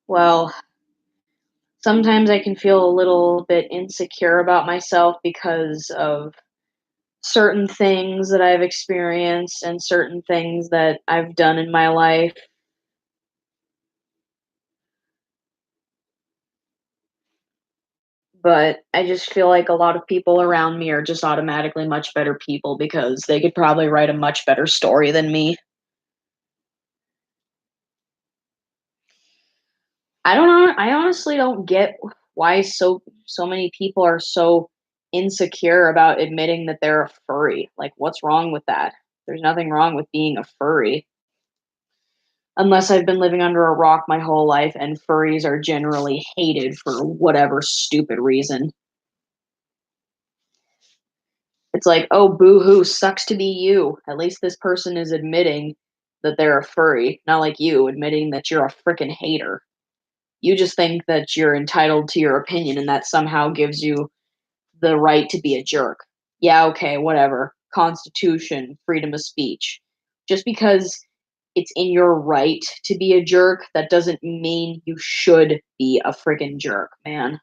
well, sometimes I can feel a little bit insecure about myself because of certain things that I've experienced and certain things that I've done in my life. But I just feel like a lot of people around me are just automatically much better people because they could probably write a much better story than me. I don't know. I honestly don't get why so many people are so insecure about admitting that they're a furry. Like, what's wrong with that? There's nothing wrong with being a furry. Unless I've been living under a rock my whole life and furries are generally hated for whatever stupid reason. It's like, oh, boo hoo, sucks to be you. At least this person is admitting that they're a furry, not like you admitting that you're a freaking hater. You just think that you're entitled to your opinion and that somehow gives you the right to be a jerk. Yeah, okay, whatever. Constitution, freedom of speech. Just because it's in your right to be a jerk, that doesn't mean you should be a friggin' jerk, man.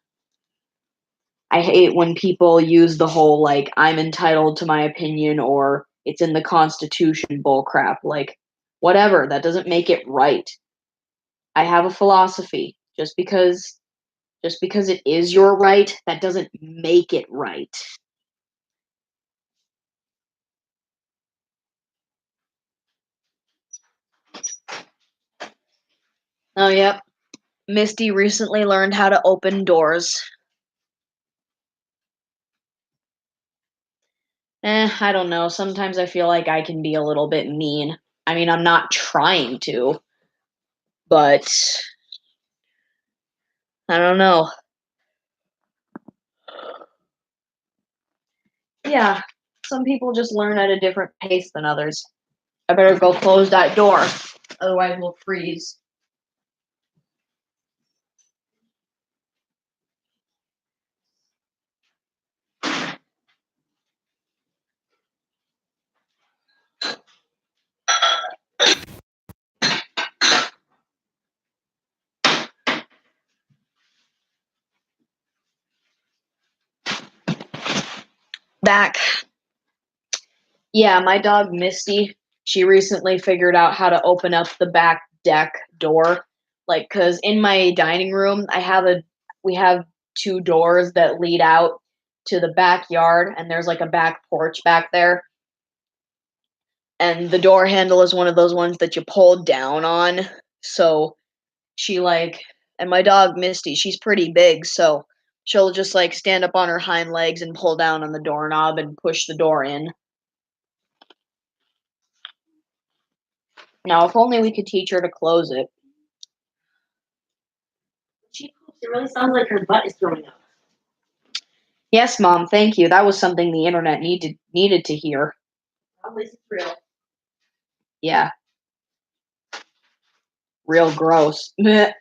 I hate when people use the whole like I'm entitled to my opinion or it's in the Constitution bullcrap. Like, whatever, that doesn't make it right. I have a philosophy. Just because it is your right, that doesn't make it right. Oh, yep. Misty recently learned how to open doors. I don't know. Sometimes I feel like I can be a little bit mean. I mean, I'm not trying to, but I don't know. Yeah, some people just learn at a different pace than others. I better go close that door, otherwise we'll freeze. Back. Yeah, my dog Misty, she recently figured out how to open up the back deck door. Like, cause in my dining room, we have two doors that lead out to the backyard, and there's like a back porch back there. And the door handle is one of those ones that you pull down on. So she like, and my dog Misty, she's pretty big, so she'll just like stand up on her hind legs and pull down on the doorknob and push the door in. Now, if only we could teach her to close it. She poops. It really sounds like her butt is throwing up. Yes, Mom, thank you. That was something the internet needed to hear. At least it's real. Yeah. Real gross. Meh.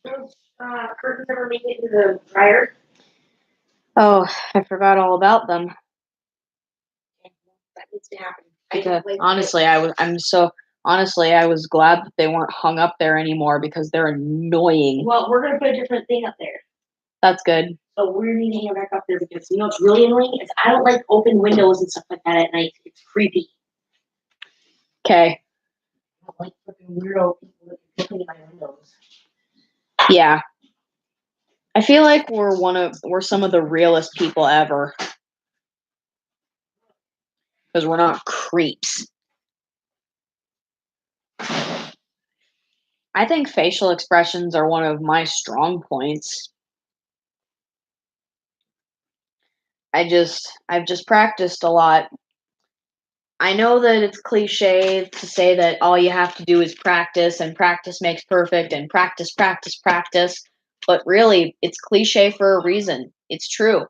Those curtains ever make it into the dryer? Oh, I forgot all about them. That needs to happen. Honestly, I was glad that they weren't hung up there anymore because they're annoying. Well, we're gonna put a different thing up there. That's good. So we're needing it back up there because you know what's really annoying is I don't like open windows and stuff like that at night. It's creepy. Okay. I don't like freaking weirdo people that are looking at my windows. Yeah. I feel like we're some of the realest people ever. Because we're not creeps. I think facial expressions are one of my strong points. I've just practiced a lot. I know that it's cliche to say that all you have to do is practice and practice makes perfect and practice, practice, practice. But really, it's cliche for a reason. It's true.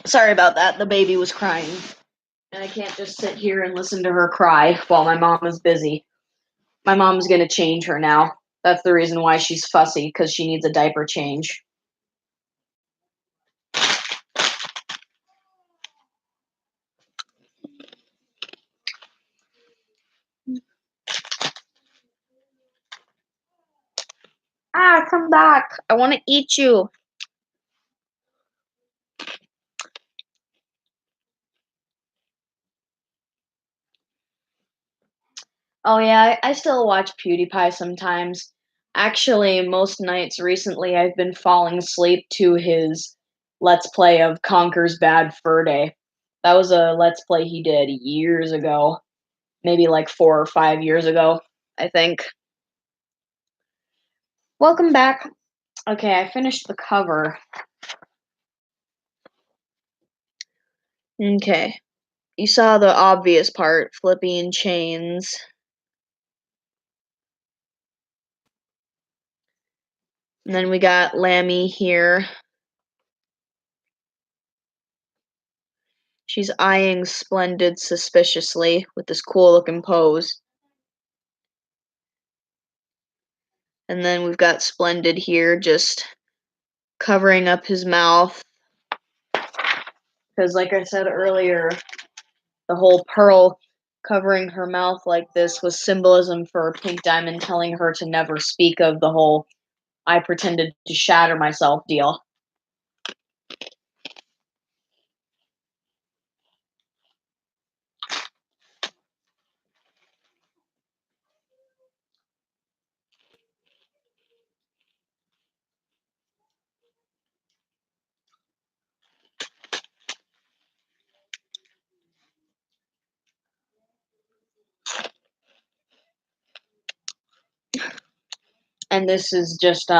Sorry about that. The baby was crying. And I can't just sit here and listen to her cry while my mom is busy. My mom's gonna change her now. That's the reason why she's fussy, because she needs a diaper change. Ah, come back. I want to eat you. Oh yeah, I still watch PewDiePie sometimes. Actually, most nights recently I've been falling asleep to his Let's Play of Conker's Bad Fur Day. That was a Let's Play he did years ago. Maybe like 4 or 5 years ago, I think. Welcome back. Okay, I finished the cover. Okay. You saw the obvious part, flipping chains. And then we got Lammy here. She's eyeing Splendid suspiciously with this cool looking pose. And then we've got Splendid here just covering up his mouth. Because, like I said earlier, the whole Pearl covering her mouth like this was symbolism for Pink Diamond telling her to never speak of the whole I pretended to shatter myself deal. And this is just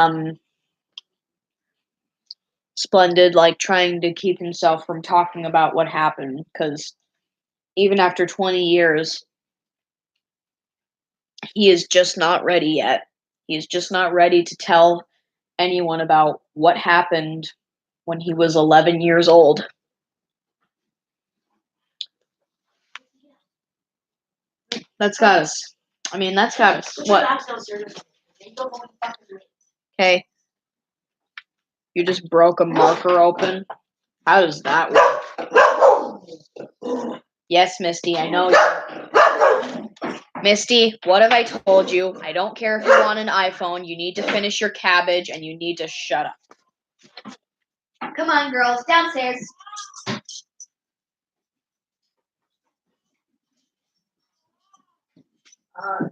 Splendid, like, trying to keep himself from talking about what happened, because even after 20 years, he is just not ready yet. He is just not ready to tell anyone about what happened when he was 11 years old. That's got us. I mean, that's got us. What? Okay. You just broke a marker open? How does that work? Yes, Misty, I know. Misty, what have I told you? I don't care if you want an iPhone. You need to finish your cabbage and you need to shut up. Come on, girls, downstairs.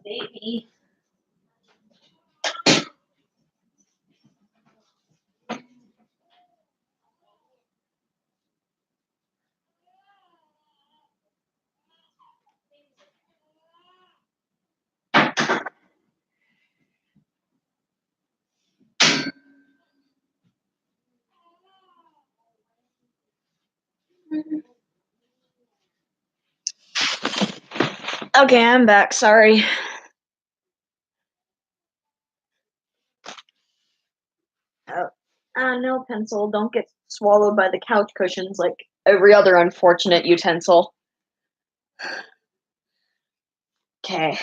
Baby. Okay, I'm back. Sorry. No, pencil. Don't get swallowed by the couch cushions like every other unfortunate utensil. Okay.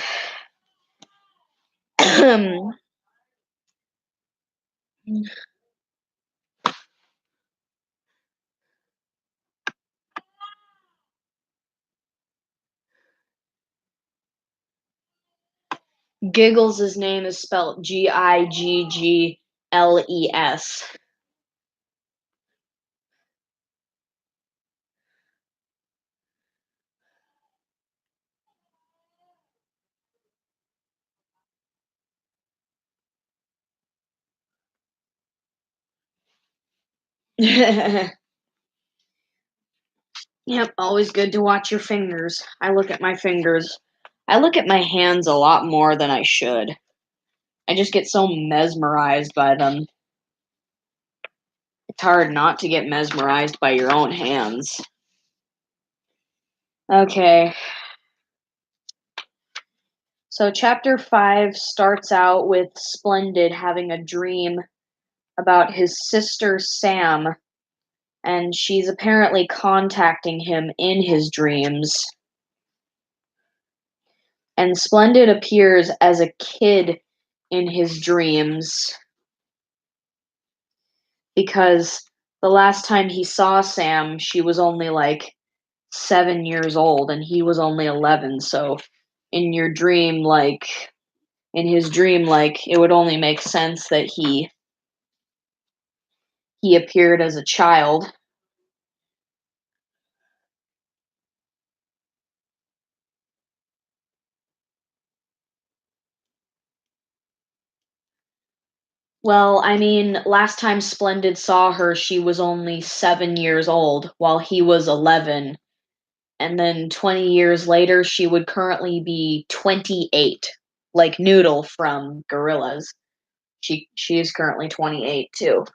Giggles' name is spelled Giggles. Yep, always good to watch your fingers. I look at my fingers. I look at my hands a lot more than I should. I just get so mesmerized by them. It's hard not to get mesmerized by your own hands. Okay. So chapter 5 starts out with Splendid having a dream about his sister Sam and she's apparently contacting him in his dreams. And Splendid appears as a kid in his dreams because the last time he saw Sam, she was only like 7 years old and he was only 11. So in your dream, in his dream, it would only make sense that he appeared as a child. Well, I mean, last time Splendid saw her, she was only 7 years old, while he was 11. And then 20 years later, she would currently be 28, like Noodle from Gorillaz. She is currently 28 too.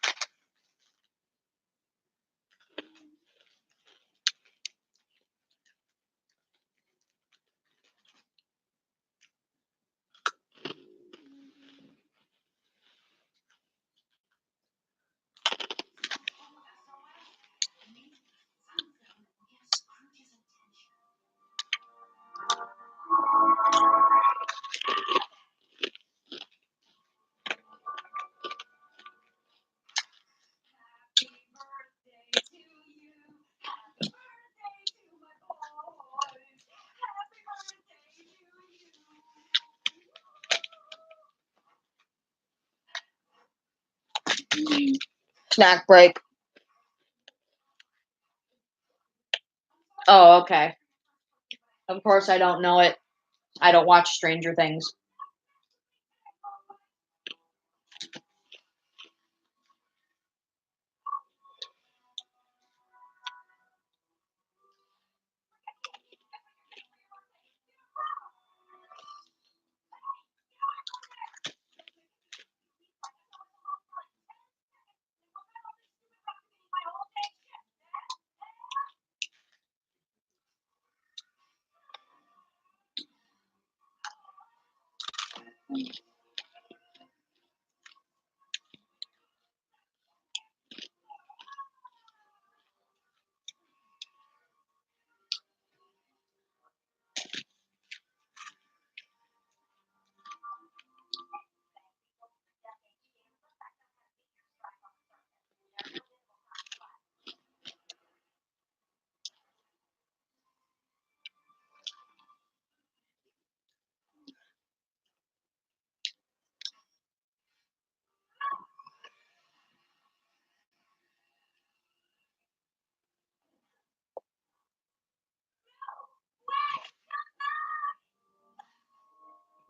Snack break. Oh, okay. Of course, I don't know it. I don't watch Stranger Things.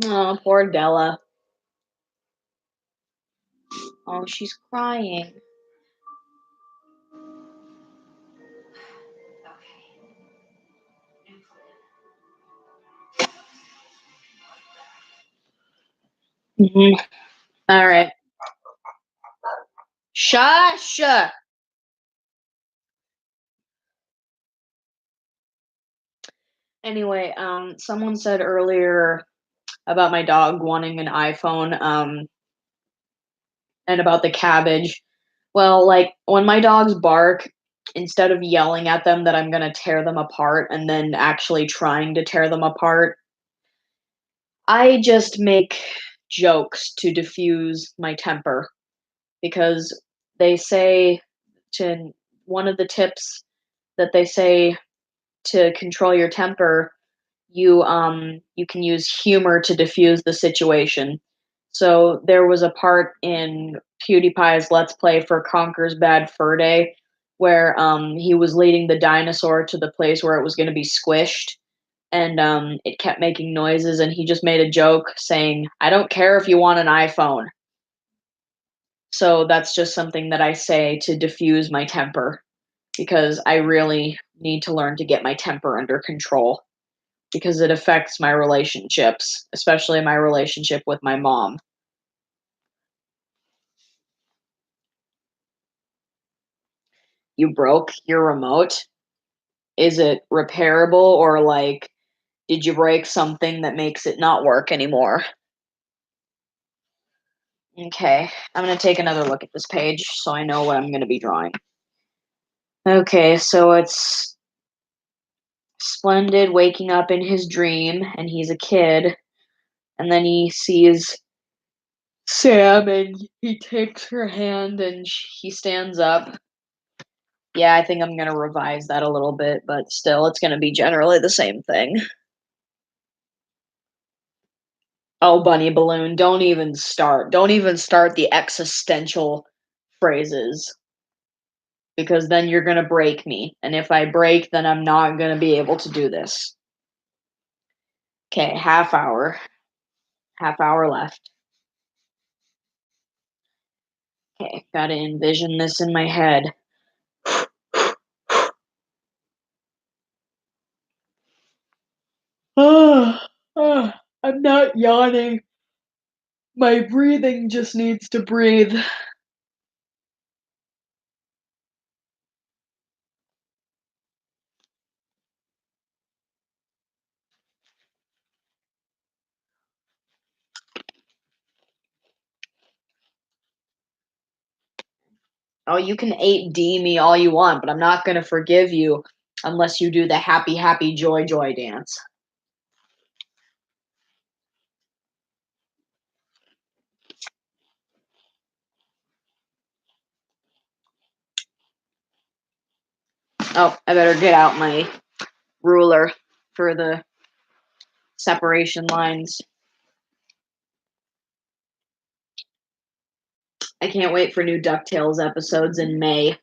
Oh, poor Della. Oh, she's crying. Mm-hmm. All right. Shush! Anyway, someone said earlier about my dog wanting an iPhone, and about the cabbage. Well, when my dogs bark, instead of yelling at them that I'm gonna tear them apart and then actually trying to tear them apart, I just make jokes to diffuse my temper because they say to one of the tips that they say to control your temper, you can use humor to diffuse the situation. So there was a part in PewDiePie's Let's Play for Conker's Bad Fur Day where he was leading the dinosaur to the place where it was going to be squished, and it kept making noises, and he just made a joke saying, "I don't care if you want an iPhone." So that's just something that I say to diffuse my temper because I really need to learn to get my temper under control because it affects my relationships, especially my relationship with my mom. You broke your remote? Is it repairable, or did you break something that makes it not work anymore? Okay, I'm going to take another look at this page so I know what I'm going to be drawing. Okay, so it's Splendid waking up in his dream, and he's a kid, and then he sees Sam, and he takes her hand, and he stands up. Yeah, I think I'm gonna revise that a little bit, but still, it's gonna be generally the same thing. Oh, Bunny Balloon, don't even start. Don't even start the existential phrases, because then you're gonna break me. And if I break, then I'm not gonna be able to do this. Okay, half hour. Half hour left. Okay, gotta envision this in my head. I'm not yawning. My breathing just needs to breathe. Oh, you can 8D me all you want, but I'm not gonna forgive you unless you do the happy, happy, joy, joy dance. Oh, I better get out my ruler for the separation lines. I can't wait for new DuckTales episodes in May.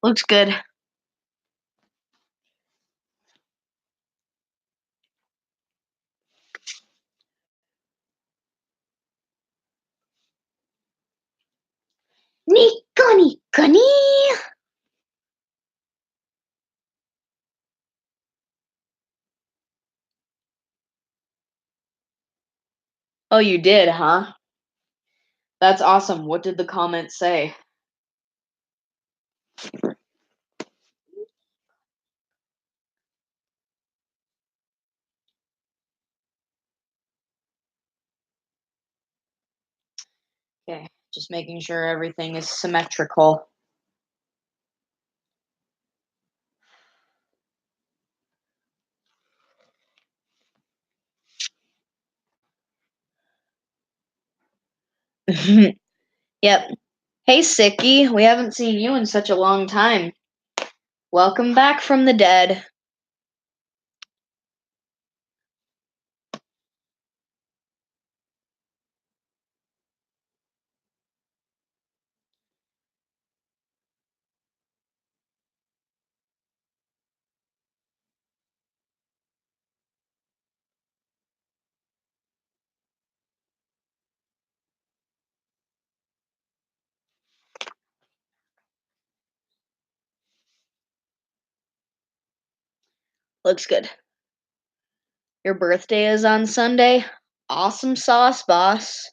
Looks good. Nicka. Oh, you did, huh? That's awesome. What did the comments say? Okay, just making sure everything is symmetrical. Yep. Hey, Sicky, we haven't seen you in such a long time. Welcome back from the dead. Looks good. Your birthday is on Sunday? Awesome sauce, boss.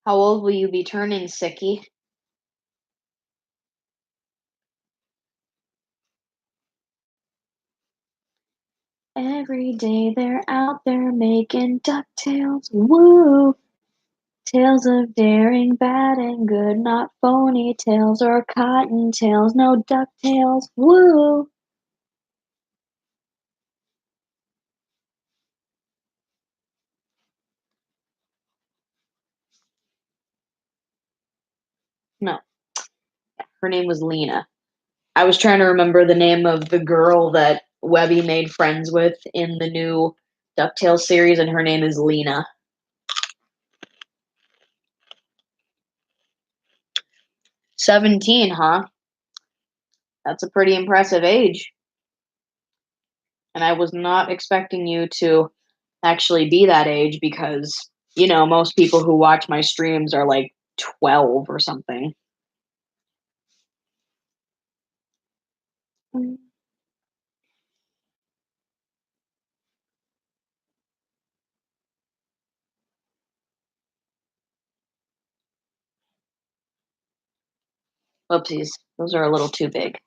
How old will you be turning, Sicky? Every day they're out there making DuckTales. Woo! Tales of daring, bad and good, not phony tales or cotton tails. No DuckTales. Woo! No, her name was Lena. I was trying to remember the name of the girl that Webby made friends with in the new DuckTales series, and her name is Lena. 17, huh? That's a pretty impressive age. And I was not expecting you to actually be that age because, most people who watch my streams are like 12 or something. Whoopsies. Those are a little too big.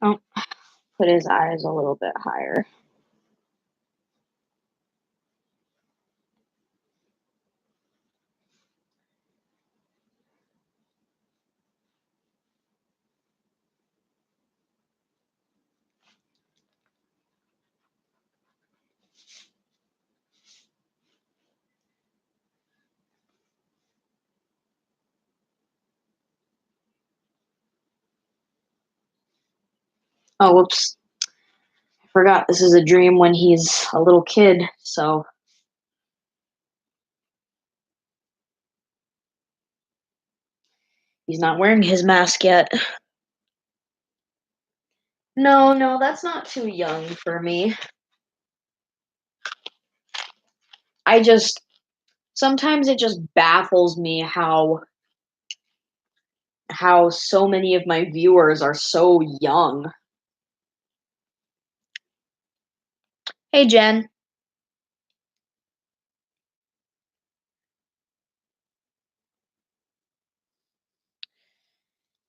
Oh, put his eyes a little bit higher. Oh, whoops. I forgot this is a dream when he's a little kid, so he's not wearing his mask yet. No, that's not too young for me. Sometimes it just baffles me how so many of my viewers are so young. Hey, Jen.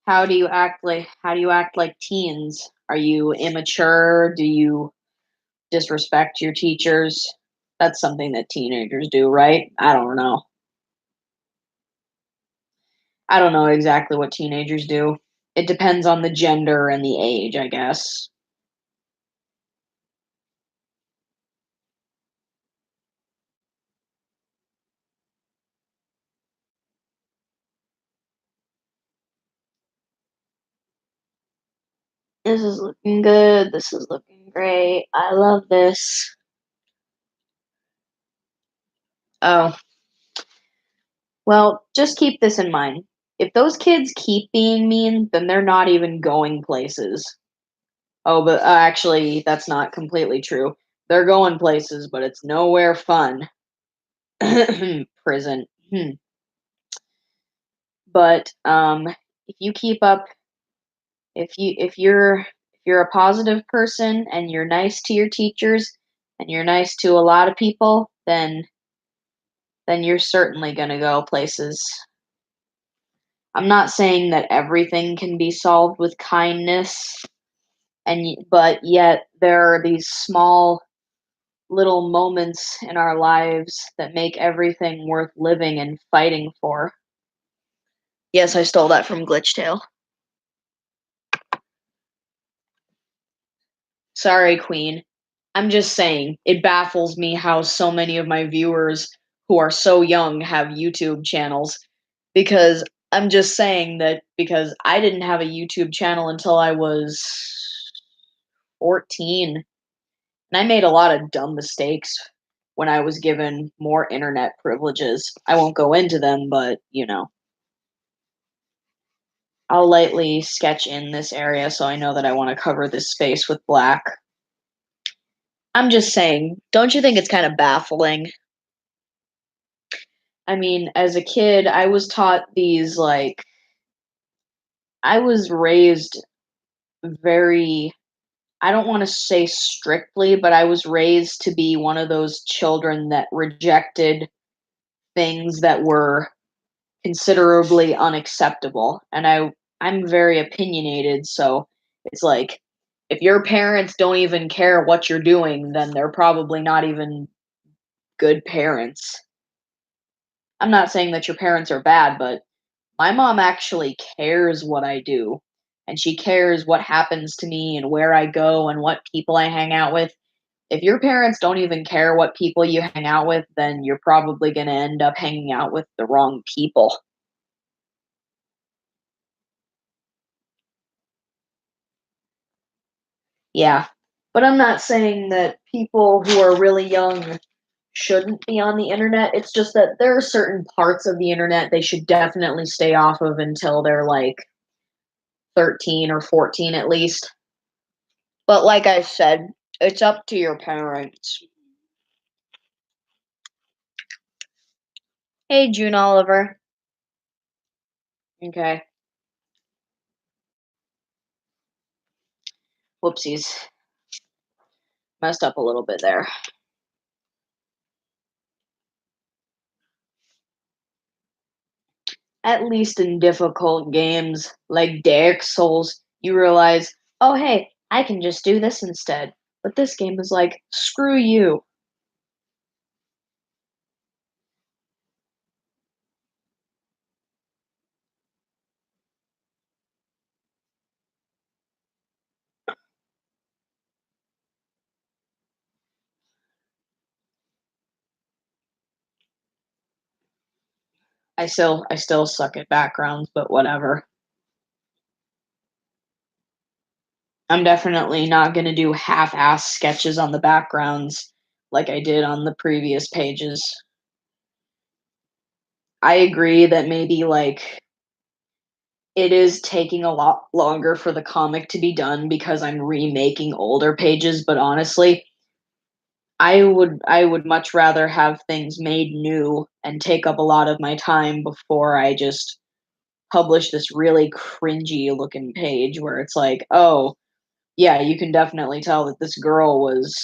How do you act like teens? Are you immature? Do you disrespect your teachers? That's something that teenagers do, right? I don't know. I don't know exactly what teenagers do. It depends on the gender and the age, I guess. This is looking good. This is looking great. I love this. Oh, well, just keep this in mind. If those kids keep being mean, then they're not even going places. Oh, but actually, that's not completely true. They're going places, but it's nowhere fun. Prison. But if you keep up, if you're a positive person and you're nice to your teachers and you're nice to a lot of people, then you're certainly going to go places. I'm not saying that everything can be solved with kindness, but yet there are these small little moments in our lives that make everything worth living and fighting for. Yes, I stole that from Glitchtail. Sorry, Queen. I'm just saying, it baffles me how so many of my viewers who are so young have YouTube channels. Because I'm just saying that because I didn't have a YouTube channel until I was 14. And I made a lot of dumb mistakes when I was given more internet privileges. I won't go into them, but I'll lightly sketch in this area so I know that I want to cover this space with black. I'm just saying, don't you think it's kind of baffling? I mean, as a kid, I was taught these, like, I was raised very, I don't want to say strictly, but I was raised to be one of those children that rejected things that were considerably unacceptable. And I'm very opinionated, so it's like if your parents don't even care what you're doing, then they're probably not even good parents. I'm not saying that your parents are bad, but my mom actually cares what I do. And she cares what happens to me and where I go and what people I hang out with. If your parents don't even care what people you hang out with, then you're probably going to end up hanging out with the wrong people. Yeah. But I'm not saying that people who are really young shouldn't be on the internet. It's just that there are certain parts of the internet they should definitely stay off of until they're like 13 or 14 at least. But like I said, it's up to your parents. Hey, June Oliver. Okay. Whoopsies. Messed up a little bit there. At least in difficult games like Dark Souls, you realize, oh hey, I can just do this instead. But this game is like, screw you. I still suck at backgrounds, but whatever. I'm definitely not gonna do half-ass sketches on the backgrounds like I did on the previous pages. I agree that maybe like it is taking a lot longer for the comic to be done because I'm remaking older pages, but honestly, I would much rather have things made new and take up a lot of my time before I just publish this really cringy looking page where it's like, oh, yeah, you can definitely tell that this girl was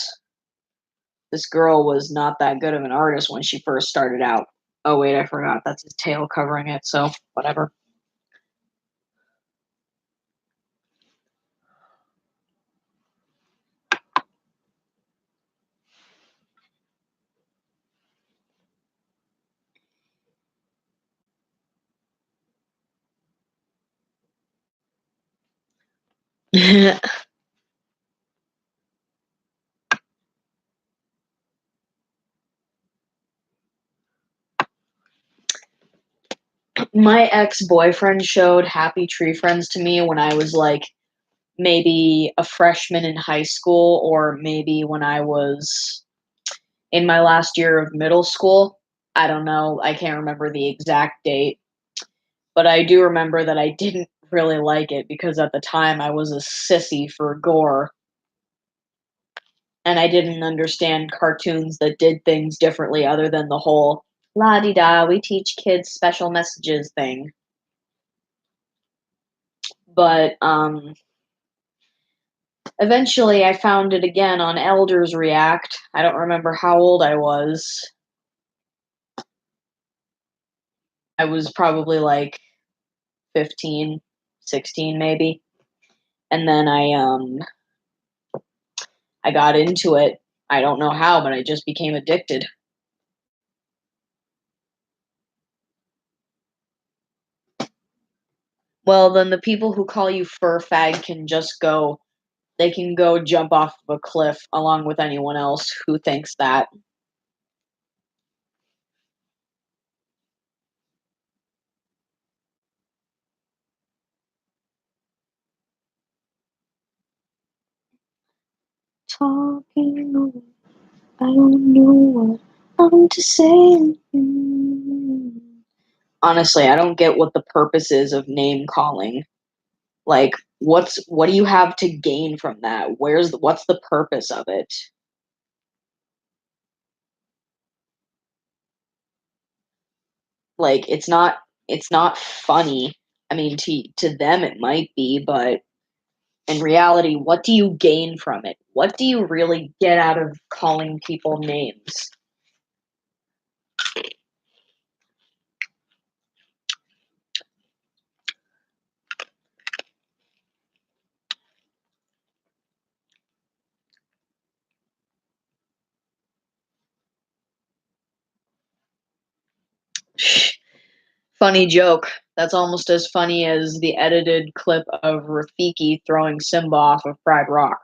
not that good of an artist when she first started out. Oh wait, I forgot that's his tail covering it, so whatever. My ex-boyfriend showed Happy Tree Friends to me when I was like maybe a freshman in high school or maybe when I was in my last year of middle school. I don't know. I can't remember the exact date, but I do remember that I didn't really like it because at the time I was a sissy for gore and I didn't understand cartoons that did things differently other than the whole la di da, we teach kids special messages thing. But eventually I found it again on Elders React. I don't remember how old I was. I was probably like 15, 16 maybe. And then I got into it. I don't know how, but I just became addicted. Well, then the people who call you fur fag can just go they can go jump off of a cliff along with anyone else who thinks that. Talking away, I don't know what I'm to say. Honestly, I don't get what the purpose is of name calling. Like, what do you have to gain from that? What's the purpose of it? Like, it's not funny. I mean, to them it might be, but in reality, what do you gain from it? What do you really get out of calling people names? Funny joke. That's almost as funny as the edited clip of Rafiki throwing Simba off of Pride Rock.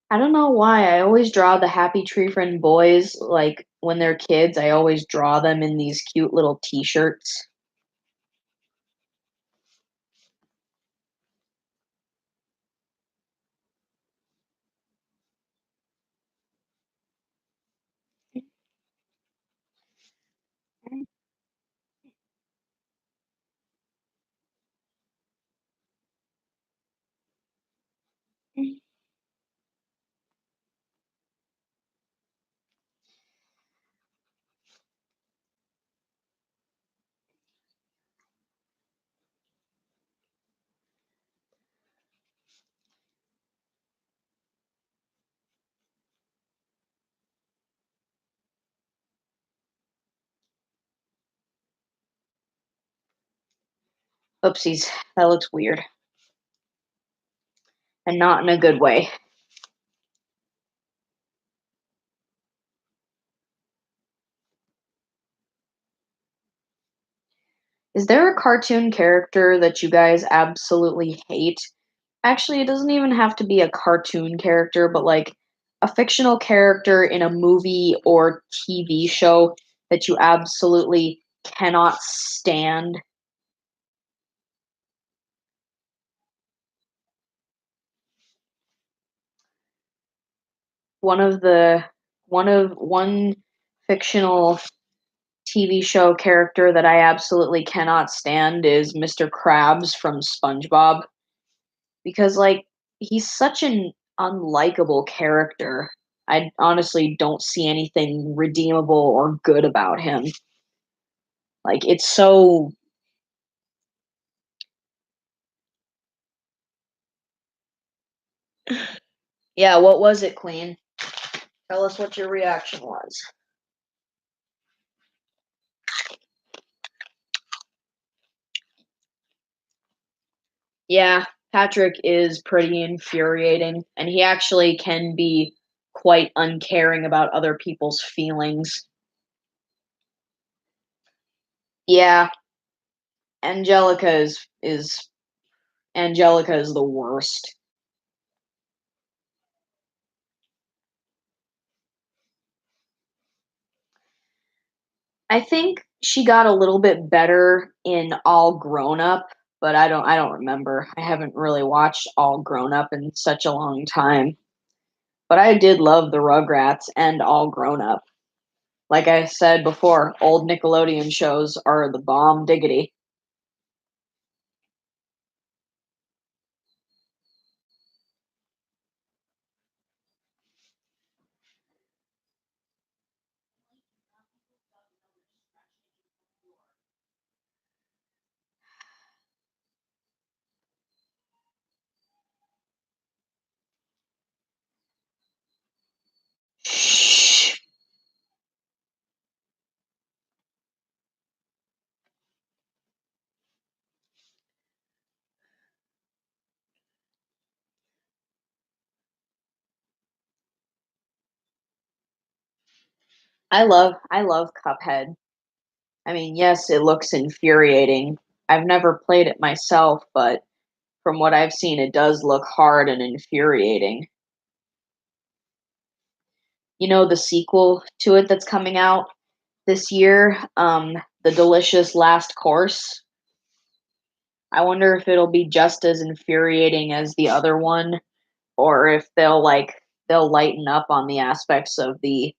I don't know why. I always draw the Happy Tree Friend boys, like when they're kids, I always draw them in these cute little t shirts. Oopsies, that looks weird. And not in a good way. Is there a cartoon character that you guys absolutely hate? Actually, it doesn't even have to be a cartoon character, but like a fictional character in a movie or TV show that you absolutely cannot stand. One of the one fictional TV show character that I absolutely cannot stand is Mr. Krabs from SpongeBob because like he's such an unlikable character. I honestly don't see anything redeemable or good about him. Like it's so yeah, what was it, Queen? Tell us what your reaction was. Yeah, Patrick is pretty infuriating and he actually can be quite uncaring about other people's feelings. Yeah, Angelica is Angelica is the worst. I think she got a little bit better in All Grown Up, but I don't remember. I haven't really watched All Grown Up in such a long time. But I did love the Rugrats and All Grown Up. Like I said before, old Nickelodeon shows are the bomb diggity. Shh. I love Cuphead. I mean, yes, it looks infuriating. I've never played it myself, but from what I've seen, it does look hard and infuriating. You know, the sequel to it that's coming out this year, The Delicious Last Course. I wonder if it'll be just as infuriating as the other one, or if they'll lighten up on the aspects of the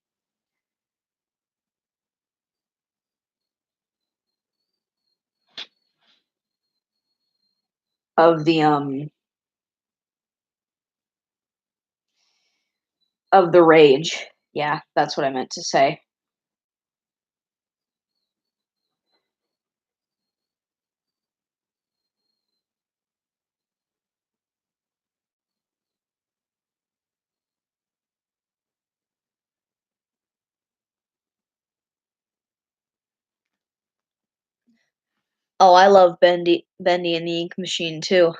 of the rage. Yeah, that's what I meant to say. Oh, I love Bendy and the Ink Machine too.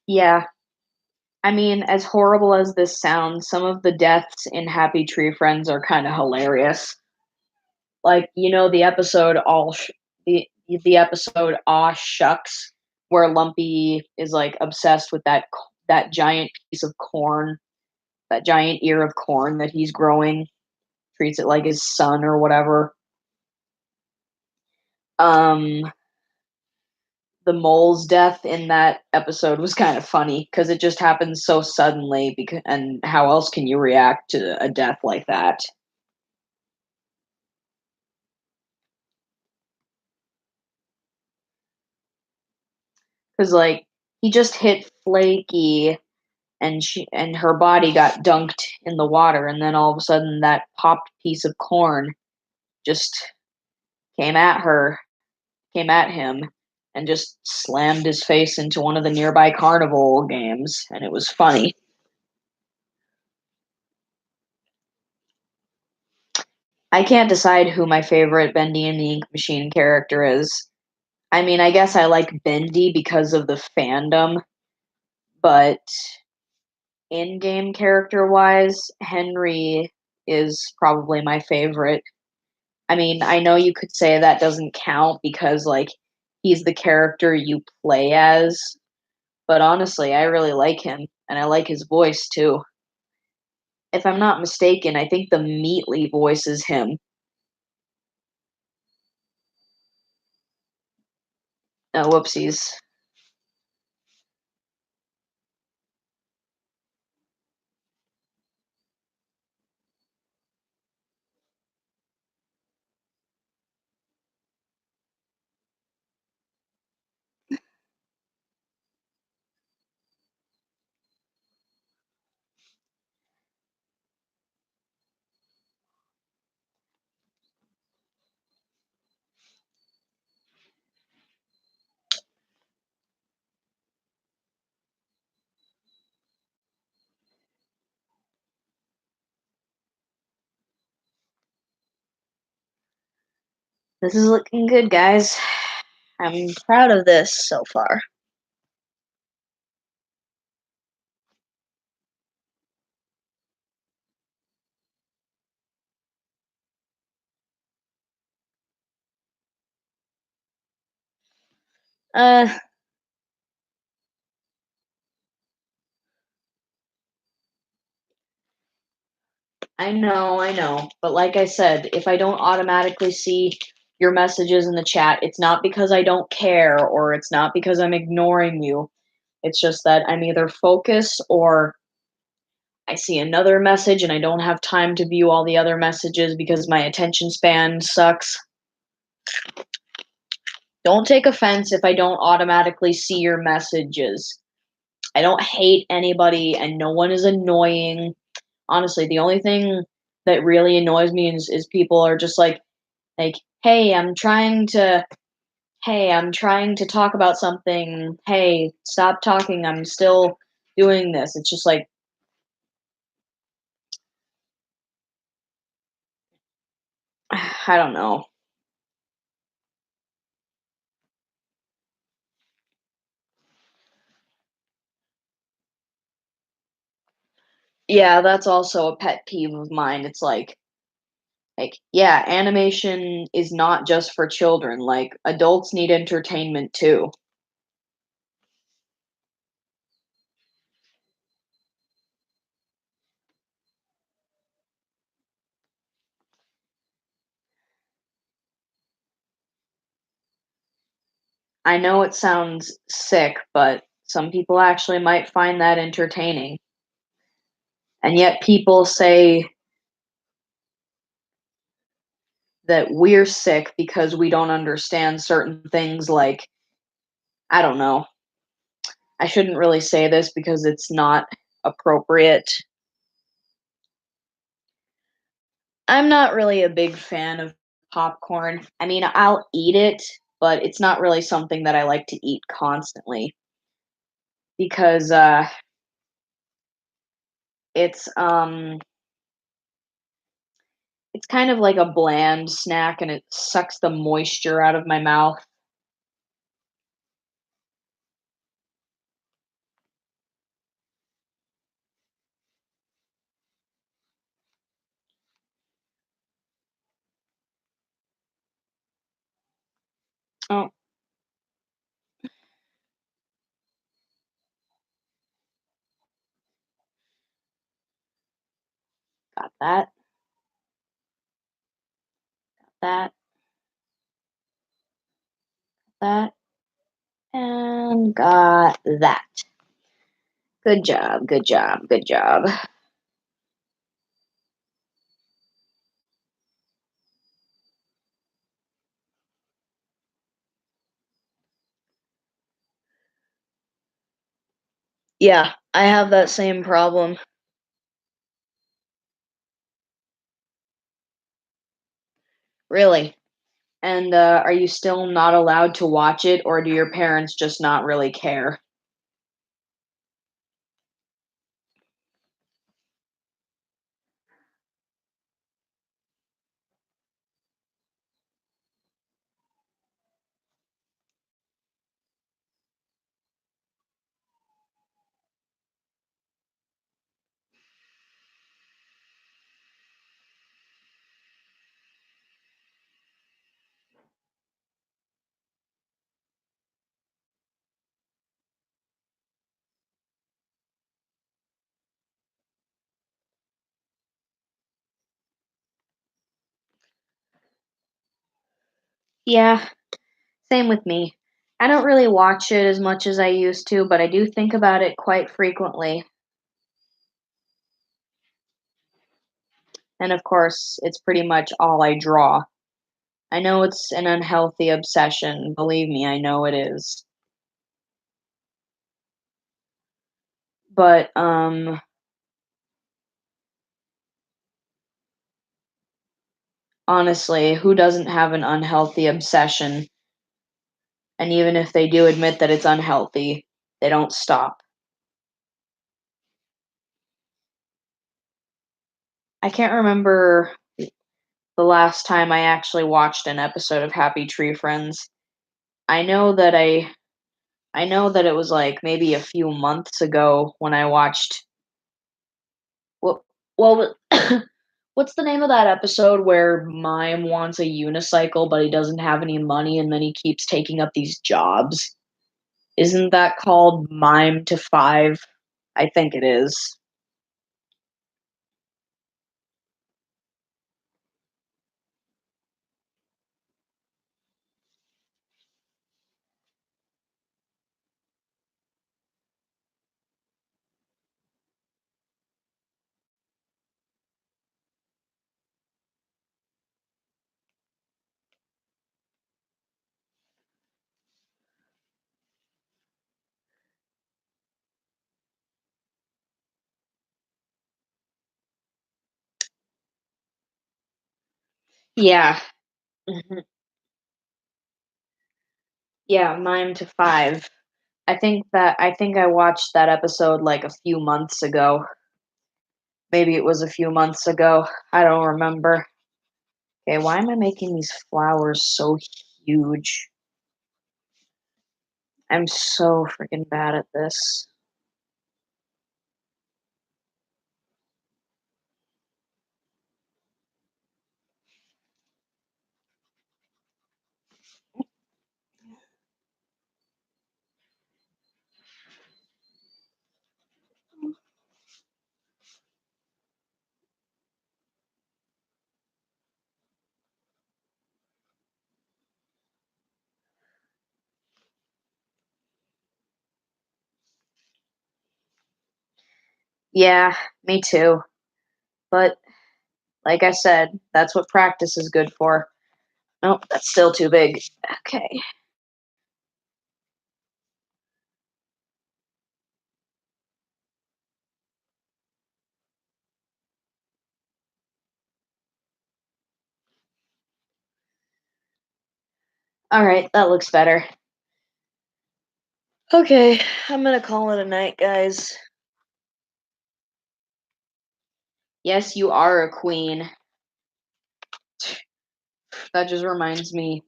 Yeah, I mean, as horrible as this sounds, some of the deaths in Happy Tree Friends are kind of hilarious. Like, you know, the episode Aw Shucks, where Lumpy is like obsessed with that giant piece of corn, that giant ear of corn that he's growing, treats it like his son or whatever. Um, the mole's death in that episode was kind of funny because it just happens so suddenly. Because and how else can you react to a death like that? Because like he just hit Flaky, and her body got dunked in the water, and then all of a sudden that popped piece of corn just came at her, came at him, and just slammed his face into one of the nearby carnival games, and it was funny. I can't decide who my favorite Bendy and the Ink Machine character is. I mean, I guess I like Bendy because of the fandom, but in-game character-wise, Henry is probably my favorite. I mean, I know you could say that doesn't count because, like, he's the character you play as, but honestly, I really like him, and I like his voice too. If I'm not mistaken, I think the Meatly voice is him. Oh, whoopsies. This is looking good, guys. I'm proud of this so far. Uh, I know. But like I said, if I don't automatically see your messages in the chat, it's not because I don't care or it's not because I'm ignoring you. It's just that I'm either focused or I see another message and I don't have time to view all the other messages because my attention span sucks. Don't take offense if I don't automatically see your messages. I don't hate anybody and no one is annoying. Honestly, the only thing that really annoys me is people are just like, hey, I'm trying to talk about something. Hey, stop talking. I'm still doing this. It's just like I don't know. Yeah, that's also a pet peeve of mine. It's like yeah, animation is not just for children. Like adults need entertainment too. I know it sounds sick, but some people actually might find that entertaining. And yet people say that we're sick because we don't understand certain things like I don't know. I shouldn't really say this because it's not appropriate. I'm not really a big fan of popcorn. I mean, I'll eat it, but it's not really something that I like to eat constantly because it's it's kind of like a bland snack and it sucks the moisture out of my mouth. Oh, got that. That. That. And got that. Good job. Good job. Good job. Yeah, I have that same problem. Really. And are you still not allowed to watch it, or do your parents just not really care? Yeah, same with me. I don't really watch it as much as I used to, but I do think about it quite frequently. And of course, it's pretty much all I draw. I know it's an unhealthy obsession. Believe me, I know it is. But honestly, who doesn't have an unhealthy obsession? And even if they do admit that it's unhealthy, they don't stop. I can't remember the last time I actually watched an episode of Happy Tree Friends. I know that I know that it was like maybe a few months ago when I watched what well what's the name of that episode where Mime wants a unicycle but he doesn't have any money and then he keeps taking up these jobs? Isn't that called Mime to 5? I think it is. Yeah. Mhm. Yeah, Mime to 5. I think I watched that episode like a few months ago. Maybe it was a few months ago. I don't remember. Okay, why am I making these flowers so huge? I'm so freaking bad at this. Yeah, me too. But like I said, that's what practice is good for. Nope, that's still too big. Okay. All right, that looks better. Okay, I'm gonna call it a night, guys. Yes, you are a queen. That just reminds me.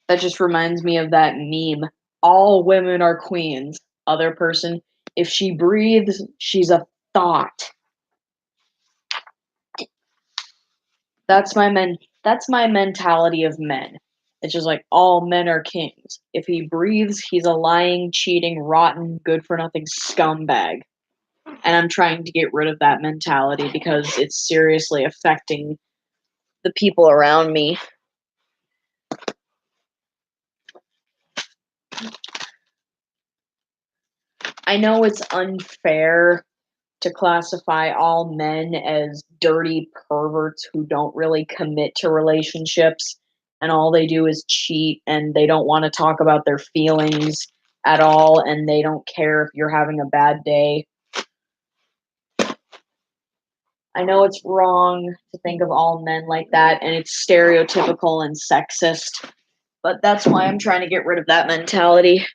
That just reminds me of that meme. All women are queens. Other person, if she breathes, she's a thought. That's my mentality of men. It's just like all men are kings. If he breathes, he's a lying, cheating, rotten, good for nothing scumbag. And I'm trying to get rid of that mentality because it's seriously affecting the people around me. I know it's unfair to classify all men as dirty perverts who don't really commit to relationships and all they do is cheat and they don't want to talk about their feelings at all and they don't care if you're having a bad day. I know it's wrong to think of all men like that and it's stereotypical and sexist, but that's why I'm trying to get rid of that mentality.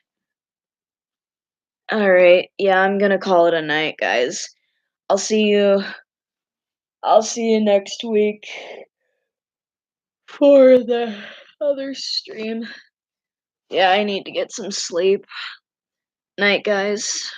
All right. Yeah, I'm going to call it a night, guys. I'll see you I'll see you next week for the other stream. Yeah, I need to get some sleep. Night, guys.